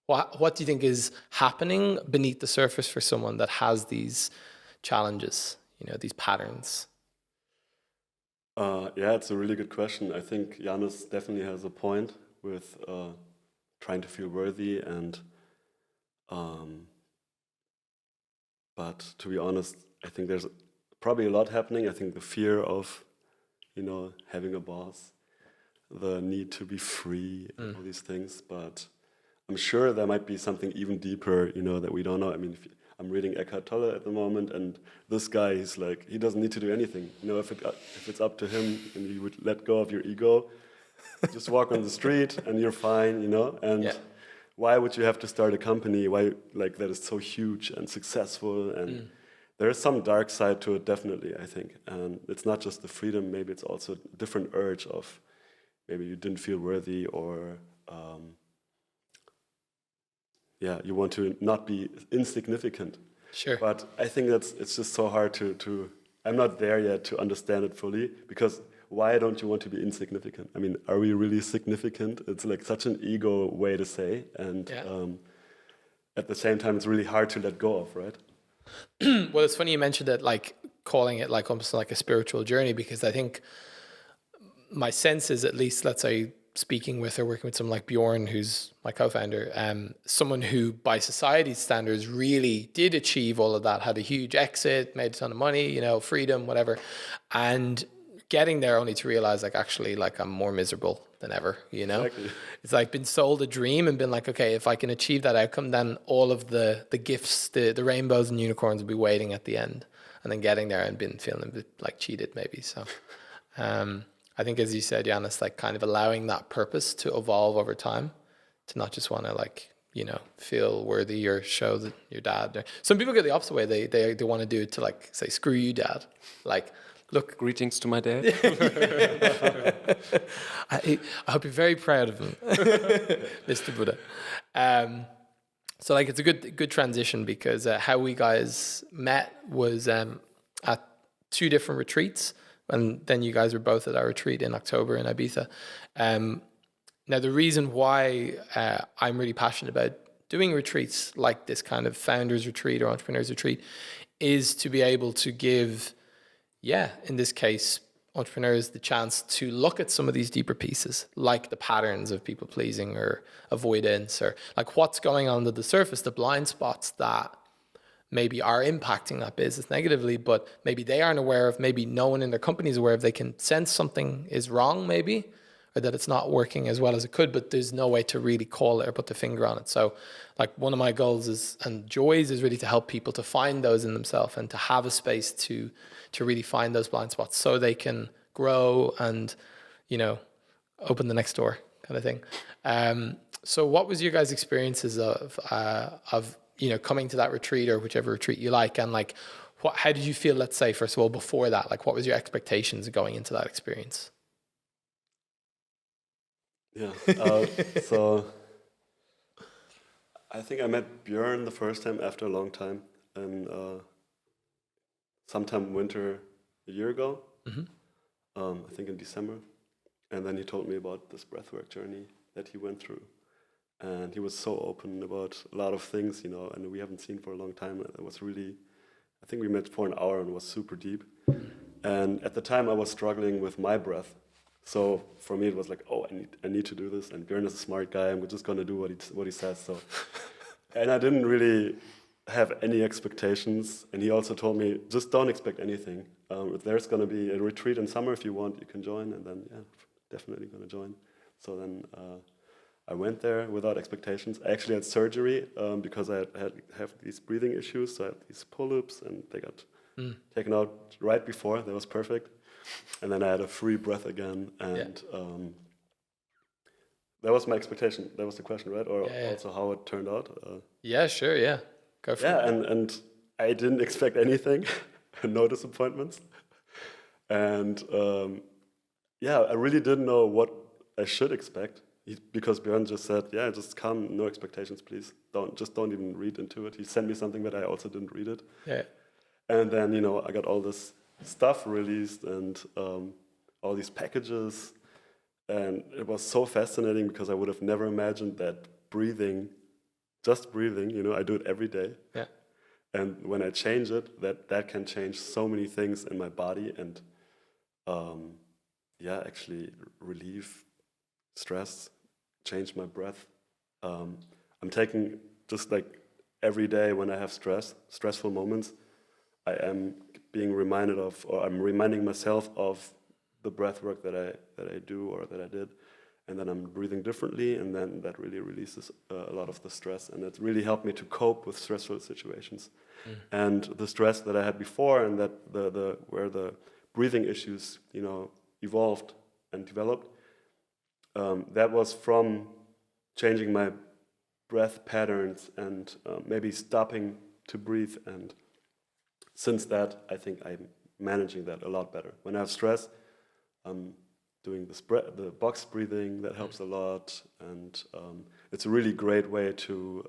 What do you think is happening beneath the surface for someone that has these challenges, you know, these patterns? Yeah, it's a really good question. I think Janis definitely has a point with trying to feel worthy, and but to be honest, I think there's probably a lot happening. I think the fear of, you know, having a boss, the need to be free, and all these things. But I'm sure there might be something even deeper, you know, that we don't know. I mean, I'm reading Eckhart Tolle at the moment, and this guy, he's like, he doesn't need to do anything. You know, if it's up to him and you would let go of your ego, just walk on the street and you're fine, you know. And why would you have to start a company? Why, like, that is so huge and successful? And there is some dark side to it, definitely, I think. And it's not just the freedom, maybe it's also a different urge of maybe you didn't feel worthy, or you want to not be insignificant. Sure. But I think it's just so hard to I'm not there yet to understand it fully, because why don't you want to be insignificant? I mean, are we really significant? It's like such an ego way to say, and at the same time, it's really hard to let go of, right? Well, it's funny you mentioned it, like calling it like almost like a spiritual journey, because I think my sense is, at least, let's say, speaking with or working with someone like Bjorn, who's my co-founder, someone who by society's standards really did achieve all of that, had a huge exit, made a ton of money, you know, freedom, whatever, and getting there only to realize, like, actually, like, I'm more miserable than ever, you know? Exactly. It's like been sold a dream and been like, okay, if I can achieve that outcome, then all of the gifts, the rainbows and unicorns will be waiting at the end. And then getting there and been feeling a bit like cheated, maybe. So I think, as you said, Janis, like kind of allowing that purpose to evolve over time, to not just want to, like, you know, feel worthy or show that your dad. Some people go the opposite way. They want to do it to, like, say, screw you, dad. Like, look. Greetings to my dad. I hope you're very proud of him, Mr. Budde. So, like, it's a good transition, because how we guys met was at 2 different retreats. And then you guys were both at our retreat in October in Ibiza. Now, the reason why I'm really passionate about doing retreats like this kind of founders retreat or entrepreneurs retreat is to be able to give, in this case, entrepreneurs the chance to look at some of these deeper pieces, like the patterns of people pleasing or avoidance, or like what's going on under the surface, the blind spots that maybe are impacting that business negatively, but maybe they aren't aware of, maybe no one in their company is aware of. They can sense something is wrong, maybe, or that it's not working as well as it could, but there's no way to really call it or put the finger on it. So, like, one of my goals is, and joys, is really to help people to find those in themselves and to have a space to really find those blind spots so they can grow and, you know, open the next door kind of thing. So what was your guys' experiences of you know, coming to that retreat, or whichever retreat you like, and like, how did you feel, let's say, first of all, before that? Like, what was your expectations going into that experience? Yeah. So I think I met Björn the first time after a long time, and sometime winter a year ago. I think in December, and then he told me about this breathwork journey that he went through, and he was so open about a lot of things, and we haven't seen for a long time. It was really, I think we met for an hour and it was super deep. And at the time I was struggling with my breath. So for me it was like, oh, I need to do this. And Björn is a smart guy, and we're just gonna do what he says. So, and I didn't really have any expectations. And he also told me, just don't expect anything. If there's gonna be a retreat in summer, if you want, you can join. And then yeah, definitely gonna join. So then I went there without expectations. I actually had surgery because I have these breathing issues. So I had these polyps, and they got taken out right before. That was perfect. And then I had a free breath again, and that was my expectation. That was the question, right? Or also how it turned out. Yeah, sure, yeah. Go for it. And I didn't expect anything, no disappointments. And I really didn't know what I should expect, because Björn just said, yeah, just come, no expectations, please. Don't even read into it. He sent me something, but I also didn't read it. Yeah. And then, I got all this stuff released, and all these packages. And it was so fascinating, because I would have never imagined that just breathing, I do it every day. Yeah. And when I change it, that can change so many things in my body, and actually relieve stress, change my breath. I'm taking, just like every day when I have stressful moments, I am being reminded of, or I'm reminding myself of the breath work that I do or that I did, and then I'm breathing differently, and then that really releases a lot of the stress, and it really helped me to cope with stressful situations. And the stress that I had before, and that where the breathing issues, evolved and developed, that was from changing my breath patterns and maybe stopping to breathe. And since that, I think I'm managing that a lot better. When I have stress, I'm doing the box breathing. That helps a lot, and it's a really great way to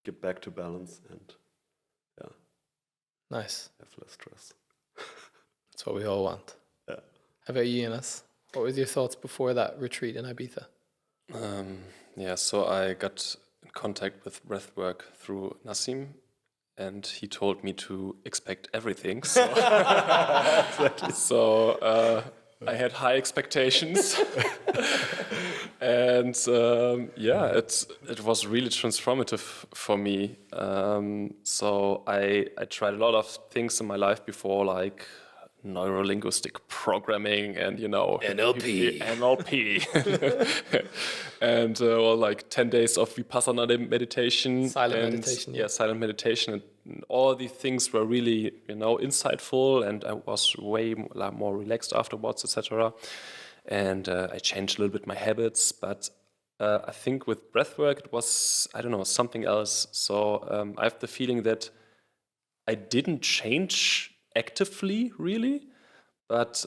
get back to balance and Nice. have less stress. That's what we all want. Yeah. How about you, Janis? What was your thoughts before that retreat in Ibiza? So I got in contact with breathwork through Nassim, and he told me to expect everything. So, I had high expectations, and it was really transformative for me. So I tried a lot of things in my life before, like neurolinguistic programming and NLP and like 10 days of Vipassana meditation, silent meditation, silent meditation, and all these things were really insightful, and I was way more relaxed afterwards, etc. And I changed a little bit my habits, but I think with breathwork it was, I don't know, something else. So I have the feeling that I didn't change actively, really, but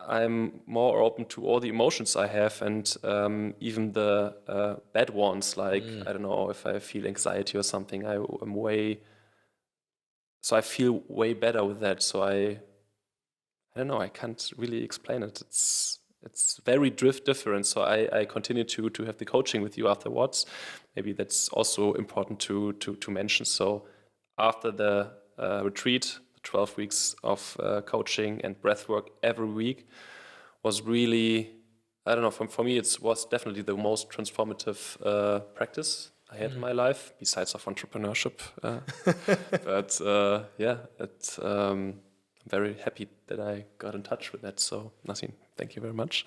I'm more open to all the emotions I have, and even the bad ones, like, I don't know, if I feel anxiety or something, I feel way better with that. So I don't know, I can't really explain it. It's very different. So I continue to have the coaching with you afterwards. Maybe that's also important to mention. So after the retreat, 12 weeks of coaching and breathwork every week was really, I don't know, for me it was definitely the most transformative practice I had in my life, besides of entrepreneurship. But I'm very happy that I got in touch with that. So Nassim, thank you very much.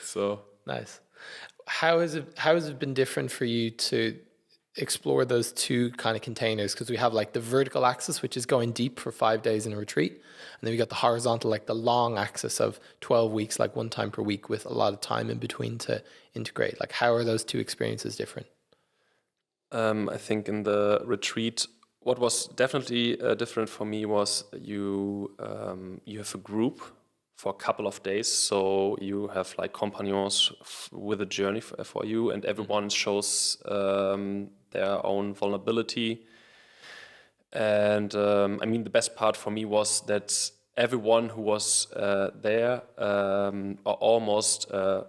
So nice. How has it been different for you to explore those two kind of containers? Because we have like the vertical axis, which is going deep for 5 days in a retreat, and then we got the horizontal, like the long axis of 12 weeks, like one time per week with a lot of time in between to integrate. Like, how are those two experiences different? I think in the retreat what was definitely different for me was you have a group for a couple of days, so you have like compagnons with a journey for you, and everyone shows their own vulnerability. And I mean, the best part for me was that everyone who was there, or almost, I'm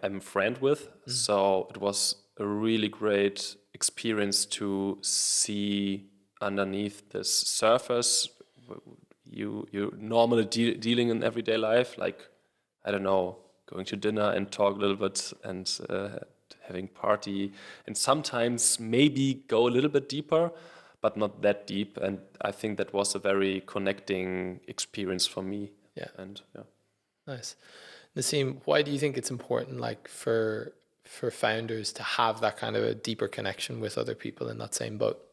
a friend with. So it was a really great experience to see underneath this surface you normally dealing in everyday life, like, I don't know, going to dinner and talk a little bit and having party, and sometimes maybe go a little bit deeper, but not that deep. And I think that was a very connecting experience for me. Yeah. And yeah. Nice. Nassim, why do you think it's important, like, for founders to have that kind of a deeper connection with other people in that same boat?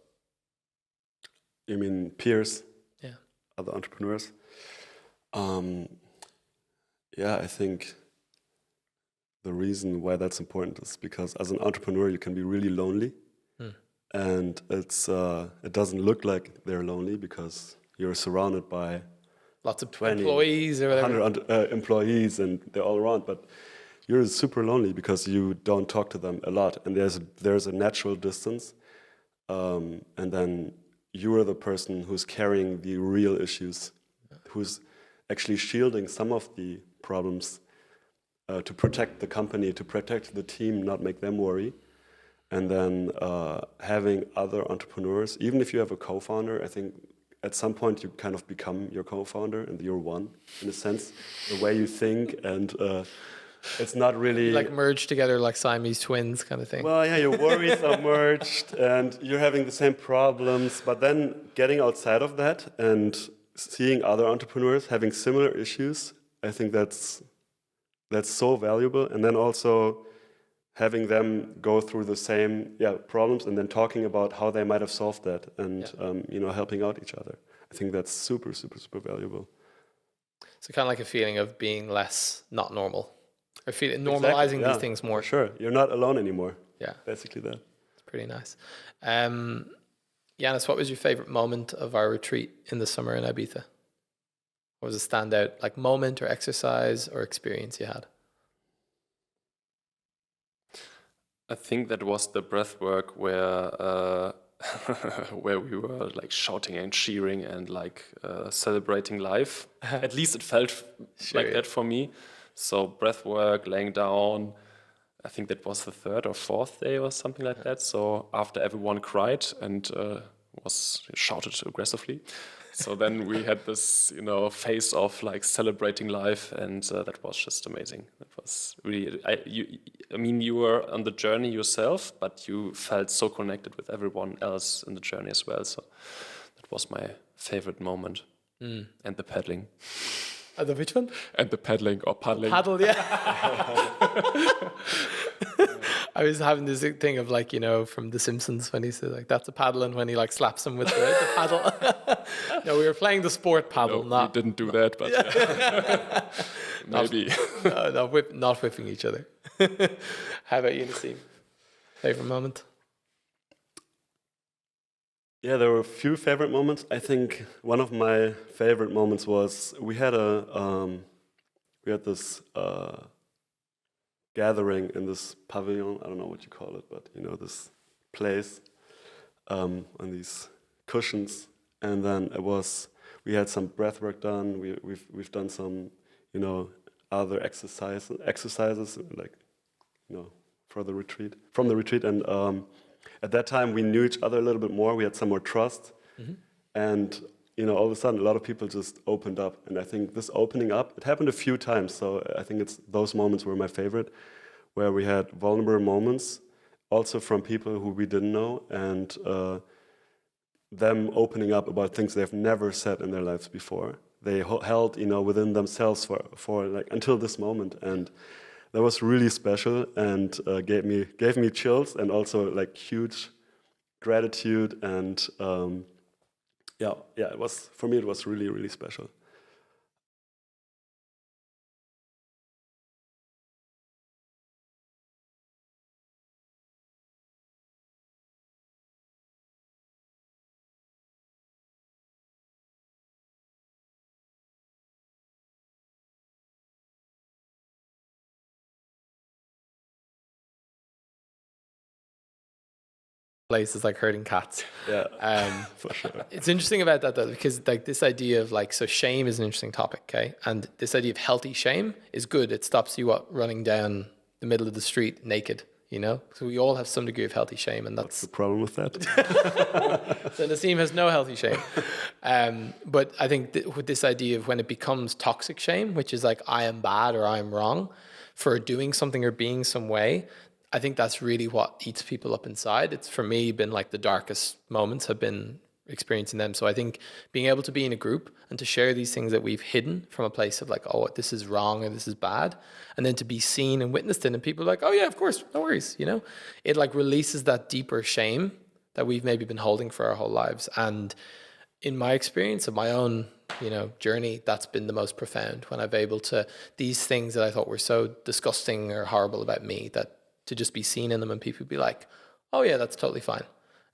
You mean peers? Yeah. Other entrepreneurs? Yeah, I think the reason why that's important is because as an entrepreneur, you can be really lonely. And it doesn't look like they're lonely because you're surrounded by Lots of 20, employees or whatever. 100 employees, and they're all around. But you're super lonely because you don't talk to them a lot, and there's a natural distance. And then you are the person who's carrying the real issues, who's actually shielding some of the problems to protect the company, to protect the team, not make them worry. And then having other entrepreneurs, even if you have a co-founder, I think at some point you kind of become your co-founder and you're one, in a sense, the way you think. And it's not really... Like merged together like Siamese twins kind of thing. Well, yeah, your worries are merged and you're having the same problems. But then getting outside of that and seeing other entrepreneurs having similar issues, I think that's so valuable. And then also having them go through the same problems and then talking about how they might have solved that and helping out each other. I think that's super, super, super valuable. So kind of like a feeling of being less not normal, or normalizing these things more. Sure, you're not alone anymore. Yeah, basically that. It's pretty nice. Janis, what was your favorite moment of our retreat in the summer in Ibiza? What was a standout like moment or exercise or experience you had? I think that was the breathwork where where we were like shouting and cheering and like celebrating life. At least it felt like that for me. So breathwork, laying down. I think that was the third or fourth day or something like that. So after everyone cried and was shouted aggressively. So then we had this, phase of like celebrating life, and that was just amazing. That was really, you were on the journey yourself, but you felt so connected with everyone else in the journey as well. So that was my favorite moment. And the paddling. The which one? And the paddling or paddling. Paddle, yeah. I was having this thing of like, from The Simpsons when he said like, that's a paddle, and when he like slaps him with the paddle. No, we were playing the sport paddle, we didn't do that, but maybe. Not whipping each other. How about you, Nassim? Favorite moment? Yeah, there were a few favorite moments. I think one of my favorite moments was we had this gathering in this pavilion. I don't know what you call it, but this place on these cushions. And then we had some breath work done. We've done some other exercises like from the retreat. And at that time we knew each other a little bit more. We had some more trust, and all of a sudden a lot of people just opened up. And I think this opening up, it happened a few times. So I think those moments were my favorite, where we had vulnerable moments, also from people who we didn't know, and them opening up about things they've never said in their lives before. They held, within themselves for like until this moment, and that was really special and gave me chills and also like huge gratitude and it was, for me, it was really, really special. places like herding cats. Yeah, for sure. It's interesting about that though, because like this idea of like, so shame is an interesting topic, okay? And this idea of healthy shame is good. It stops you running down the middle of the street naked, you know? So we all have some degree of healthy shame, and What's the problem with that? So Nassim has no healthy shame. But I think with this idea of when it becomes toxic shame, which is like, I am bad or I am wrong for doing something or being some way, I think that's really what eats people up inside. It's for me been like the darkest moments have been experiencing them. So I think being able to be in a group and to share these things that we've hidden from a place of like, oh, this is wrong and this is bad, and then to be seen and witnessed in, and people are like, oh yeah, of course, no worries, you know, it like releases that deeper shame that we've maybe been holding for our whole lives. And in my experience of my own, you know, journey, that's been the most profound, when I've able to, these things that I thought were so disgusting or horrible about me, that to just be seen in them and people be like, oh yeah, that's totally fine.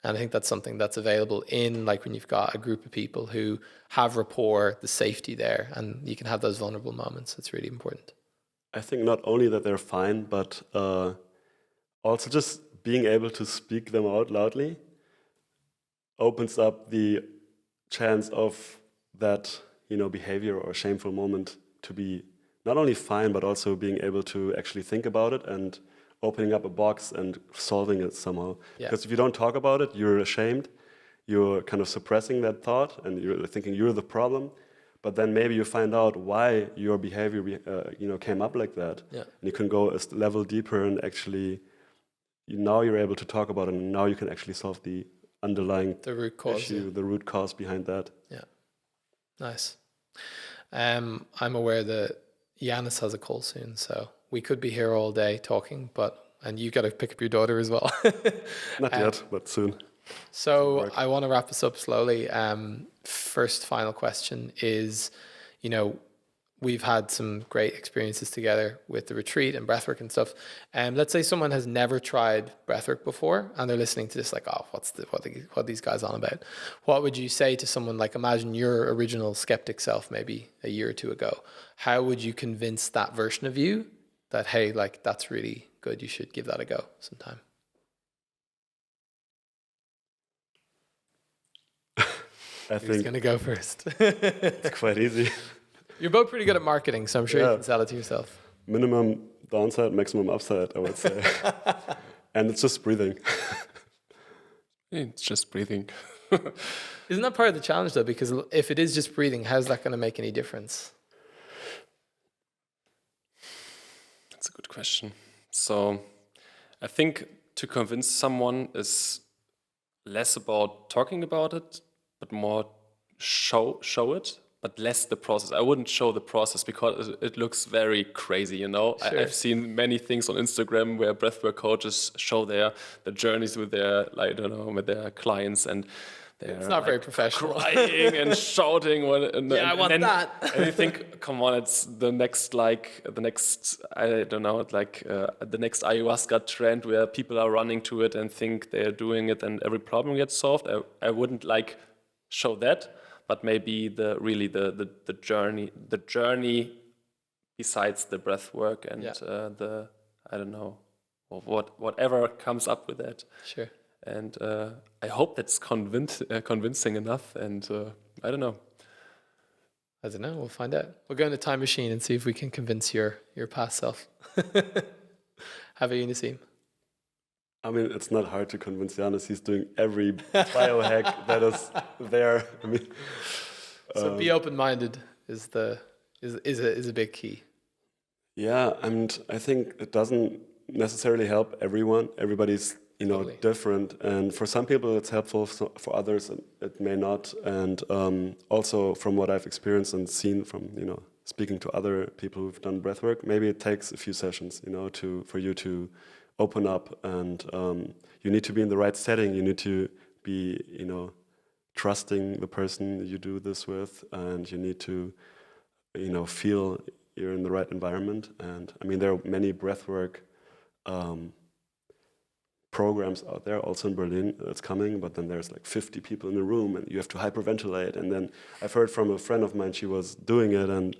And I think that's something that's available in like when you've got a group of people who have rapport, the safety there, and you can have those vulnerable moments. It's really important. I think not only that they're fine, but also just being able to speak them out loudly opens up the chance of that, you know, behavior or shameful moment to be not only fine, but also being able to actually think about it and opening up a box and solving it somehow. Yeah. Because if you don't talk about it, you're ashamed, you're kind of suppressing that thought, and you're thinking you're the problem. But then maybe you find out why your behavior, you know, came up like that. Yeah. And you can go a level deeper and actually, now you're able to talk about it, and now you can actually solve the underlying root cause issue, the root cause behind that. Yeah, nice. I'm aware that Janis has a call soon, so we could be here all day talking, and you got to pick up your daughter as well. Not yet, but soon. So I want to wrap this up slowly. First final question is, you know, we've had some great experiences together with the retreat and breathwork and stuff. Let's say someone has never tried breathwork before and they're listening to this like, oh, what are these guys on about? What would you say to someone, like, imagine your original skeptic self maybe a year or two ago? How would you convince that version of you that, hey, like, that's really good, you should give that a go sometime? I Who's think going to go first? it's quite easy. You're both pretty good at marketing, so I'm sure you can sell it to yourself. Minimum downside, maximum upside, I would say. And it's just breathing. It's just breathing. Isn't that part of the challenge though? Because if it is just breathing, how's that going to make any difference? That's a good question. So I think to convince someone is less about talking about it, but more show it, but less the process. I wouldn't show the process because it looks very crazy, you know. Sure. I've seen many things on Instagram where breathwork coaches show their journeys with their, like, I don't know, with their clients, and they're, it's not like, very professional. crying and shouting. I want that. And you think, come on, it's the next, I don't know, like the next ayahuasca trend where people are running to it and think they're doing it and every problem gets solved. I wouldn't like show that, but maybe the journey besides the breath work and I don't know, whatever comes up with that. Sure. And I hope that's convincing enough. And I don't know. I don't know. We'll find out. We'll go in the time machine and see if we can convince your past self. How about you, Nassim? I mean, it's not hard to convince Janis. He's doing every biohack that is there. I mean, so be open-minded is a big key. Yeah, and I think it doesn't necessarily help everyone. Everybody's totally different, and for some people it's helpful. For others, it may not. And also, from what I've experienced and seen from speaking to other people who've done breathwork, maybe it takes a few sessions, for you to open up, and you need to be in the right setting. You need to be, trusting the person you do this with, and you need to, feel you're in the right environment. And I mean, there are many breathwork programs out there, also in Berlin, that's coming, but then there's like 50 people in the room and you have to hyperventilate. And then I've heard from a friend of mine, she was doing it and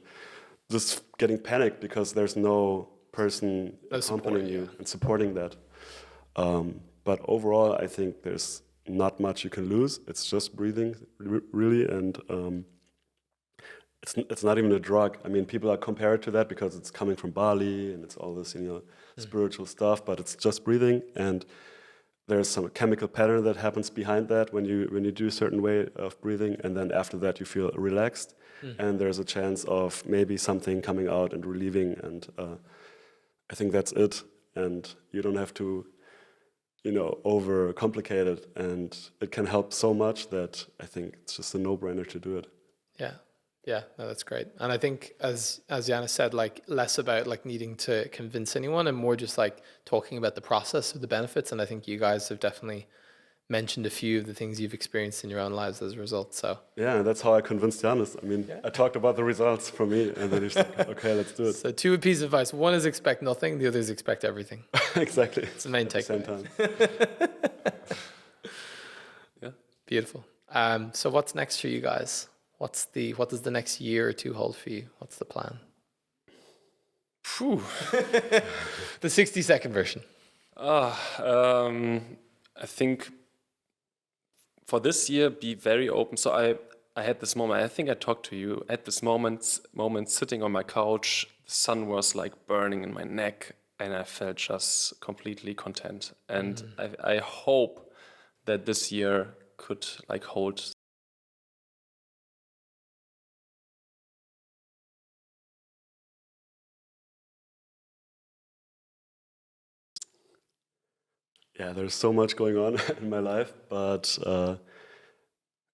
just getting panicked because there's no person accompanying you and supporting that. But overall, I think there's not much you can lose. It's just breathing, really, and it's not even a drug. I mean, people are compared to that because it's coming from Bali and it's all this, spiritual stuff. But it's just breathing, and there's some chemical pattern that happens behind that when you do a certain way of breathing, and then after that you feel relaxed, and there's a chance of maybe something coming out and relieving, and I think that's it. And you don't have to, over complicate it, and it can help so much that I think it's just a no-brainer to do it. Yeah, no, that's great. And I think as Janis said, like less about like needing to convince anyone and more just like talking about the process of the benefits. And I think you guys have definitely mentioned a few of the things you've experienced in your own lives as a result. So yeah, that's how I convinced Janis. I mean, I talked about the results for me, and then he's like, okay, let's do it. So two pieces of advice. One is expect nothing. The other is expect everything. Exactly. It's the main takeaway. At the same time. Yeah. Beautiful. So what's next for you guys? What does the next year or two hold for you? What's the plan? The 60-second version. I think for this year, be very open. So I had this moment, I think I talked to you, at this moment sitting on my couch, the sun was like burning in my neck, and I felt just completely content. And I hope that this year could like hold. Yeah, there's so much going on in my life, but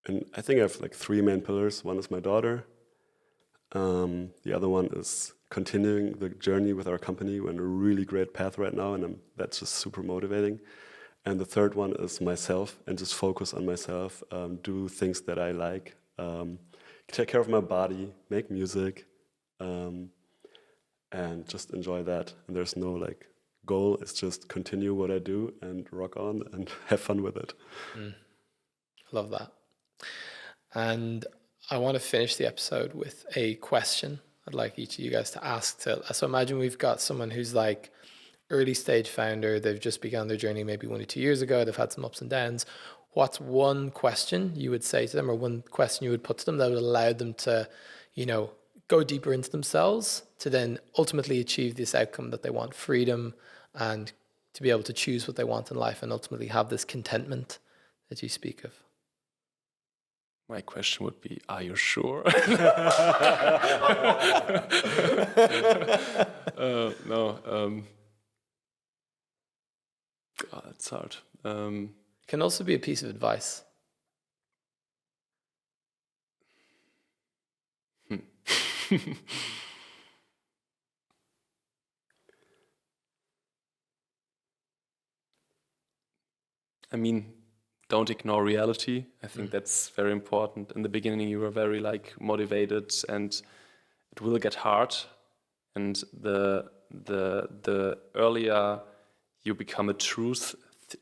and I think I have like three main pillars. One is my daughter. The other one is continuing the journey with our company. We're on a really great path right now, and that's just super motivating. And the third one is myself, and just focus on myself, do things that I like, take care of my body, make music, and just enjoy that. And there's no like goal, is just continue what I do and rock on and have fun with it. Love that. And I want to finish the episode with a question I'd like each of you guys to ask. So imagine we've got someone who's like early stage founder. They've just begun their journey maybe 1 or 2 years ago. They've had some ups and downs. What's one question you would say to them, or one question you would put to them that would allow them to, go deeper into themselves to then ultimately achieve this outcome that they want, freedom, and to be able to choose what they want in life and ultimately have this contentment that you speak of? My question would be, are you sure? No. God, it's hard. Can also be a piece of advice. I mean, don't ignore reality. I think that's very important. In the beginning, you were very like motivated, and it will get hard. And the earlier you become a truth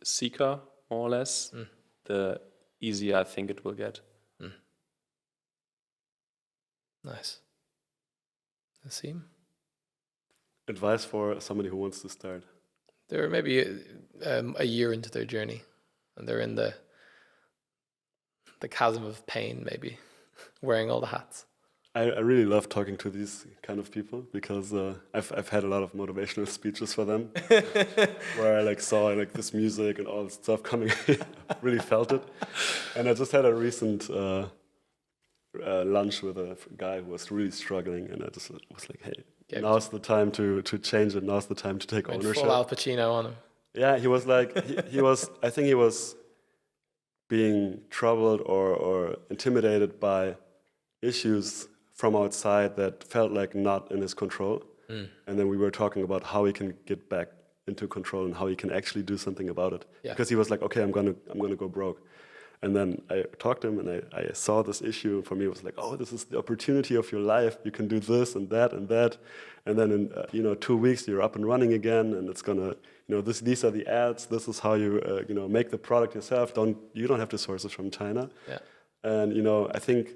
seeker, more or less, the easier I think it will get. Nice. Nassim? Advice for somebody who wants to start. They're maybe a year into their journey, and they're in the chasm of pain, maybe, wearing all the hats. I really love talking to these kind of people because I've had a lot of motivational speeches for them where I like saw like this music and all this stuff coming. Really felt it. And I just had a recent lunch with a guy who was really struggling, and I just was like, hey, now's the time to change it. Now's the time to take ownership. Full Al Pacino on him. Yeah, he was like, he was, I think he was being troubled or intimidated by issues from outside that felt like not in his control. And then we were talking about how he can get back into control and how he can actually do something about it. Yeah. Because he was like, okay, I'm gonna go broke. And then I talked to him, and I saw this issue, and for me it was like, oh, this is the opportunity of your life. You can do this and that and that. And then in 2 weeks you're up and running again, and it's gonna, these are the ads. This is how you make the product yourself. You don't have to source it from China. Yeah. And I think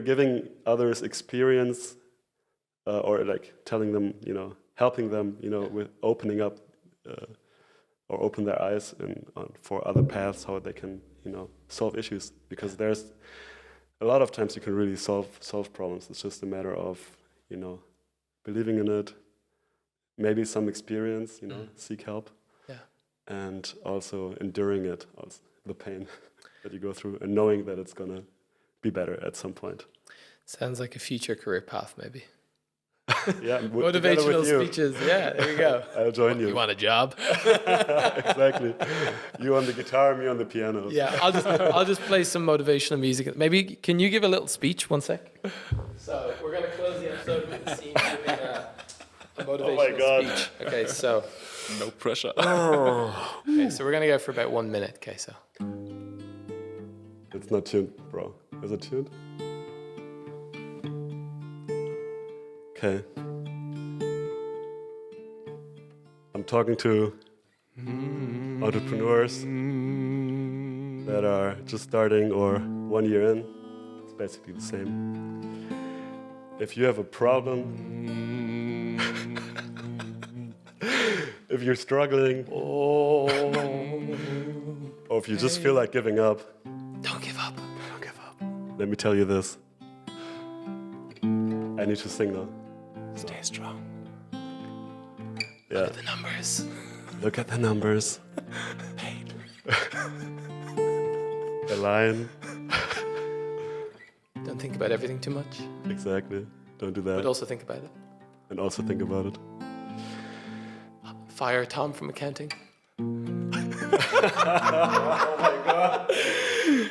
giving others experience, or like telling them, helping them, with opening up or open their eyes for other paths, how they can, solve issues. Because there's a lot of times you can really solve problems. It's just a matter of, believing in it, maybe some experience, seek help. Yeah. And also enduring it, also the pain that you go through, and knowing that it's gonna be better at some point. Sounds like a future career path, maybe. Yeah, motivational speeches. Yeah, there you go. I'll join you. You want a job? Exactly. You on the guitar, me on the piano. Yeah, I'll just play some motivational music. Maybe can you give a little speech? 1 sec. So we're gonna close the episode with the scene giving a motivational speech. Okay, so No pressure. okay, so we're gonna go for about 1 minute. Okay, so It's not tuned, bro. Is it tuned? Okay. I'm talking to entrepreneurs that are just starting or 1 year in. It's basically the same. If you have a problem, if you're struggling, or if you just feel like giving up, don't give up. don't give up. Let me tell you this. I need to sing now. Stay strong. Yeah. Look at the numbers. Look at the numbers. Align. Don't think about everything too much, Exactly. Don't do that. but also think about it. And also think about it. Fire Tom from accounting.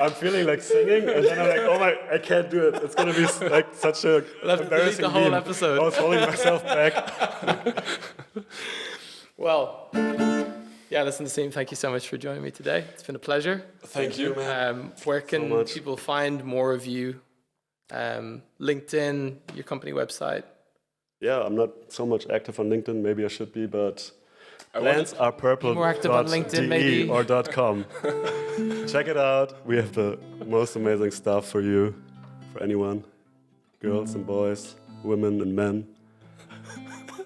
I'm feeling like singing, and then I'm like, oh my, I can't do it. It's gonna be like such a We'll have to delete embarrassing the whole meme. episode. I was holding myself back. Well, yeah, listen, Nassim, thank you so much for joining me today. It's been a pleasure. Thank you, man. Where can much. people find more of you? LinkedIn, your company website. Yeah, I'm not so much active on LinkedIn. Maybe I should be, but plans are purple. More active on LinkedIn, maybe. or .com. Check it out. We have the most amazing stuff for you, for anyone, girls and boys, women and men.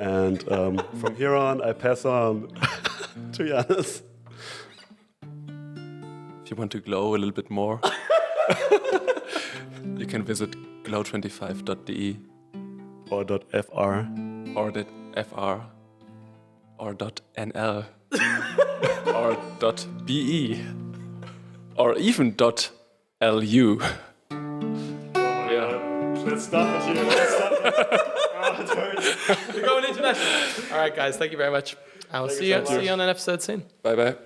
And from here on, I pass on to Janis. If you want to glow a little bit more, you can visit glow25.de Or .fr. or .fr or .nl or .be or even .lu. Let's stop it here. Let's stop it. Oh, it hurts. We're going international. All right, guys, thank you very much. I will see you on an episode soon. Bye bye.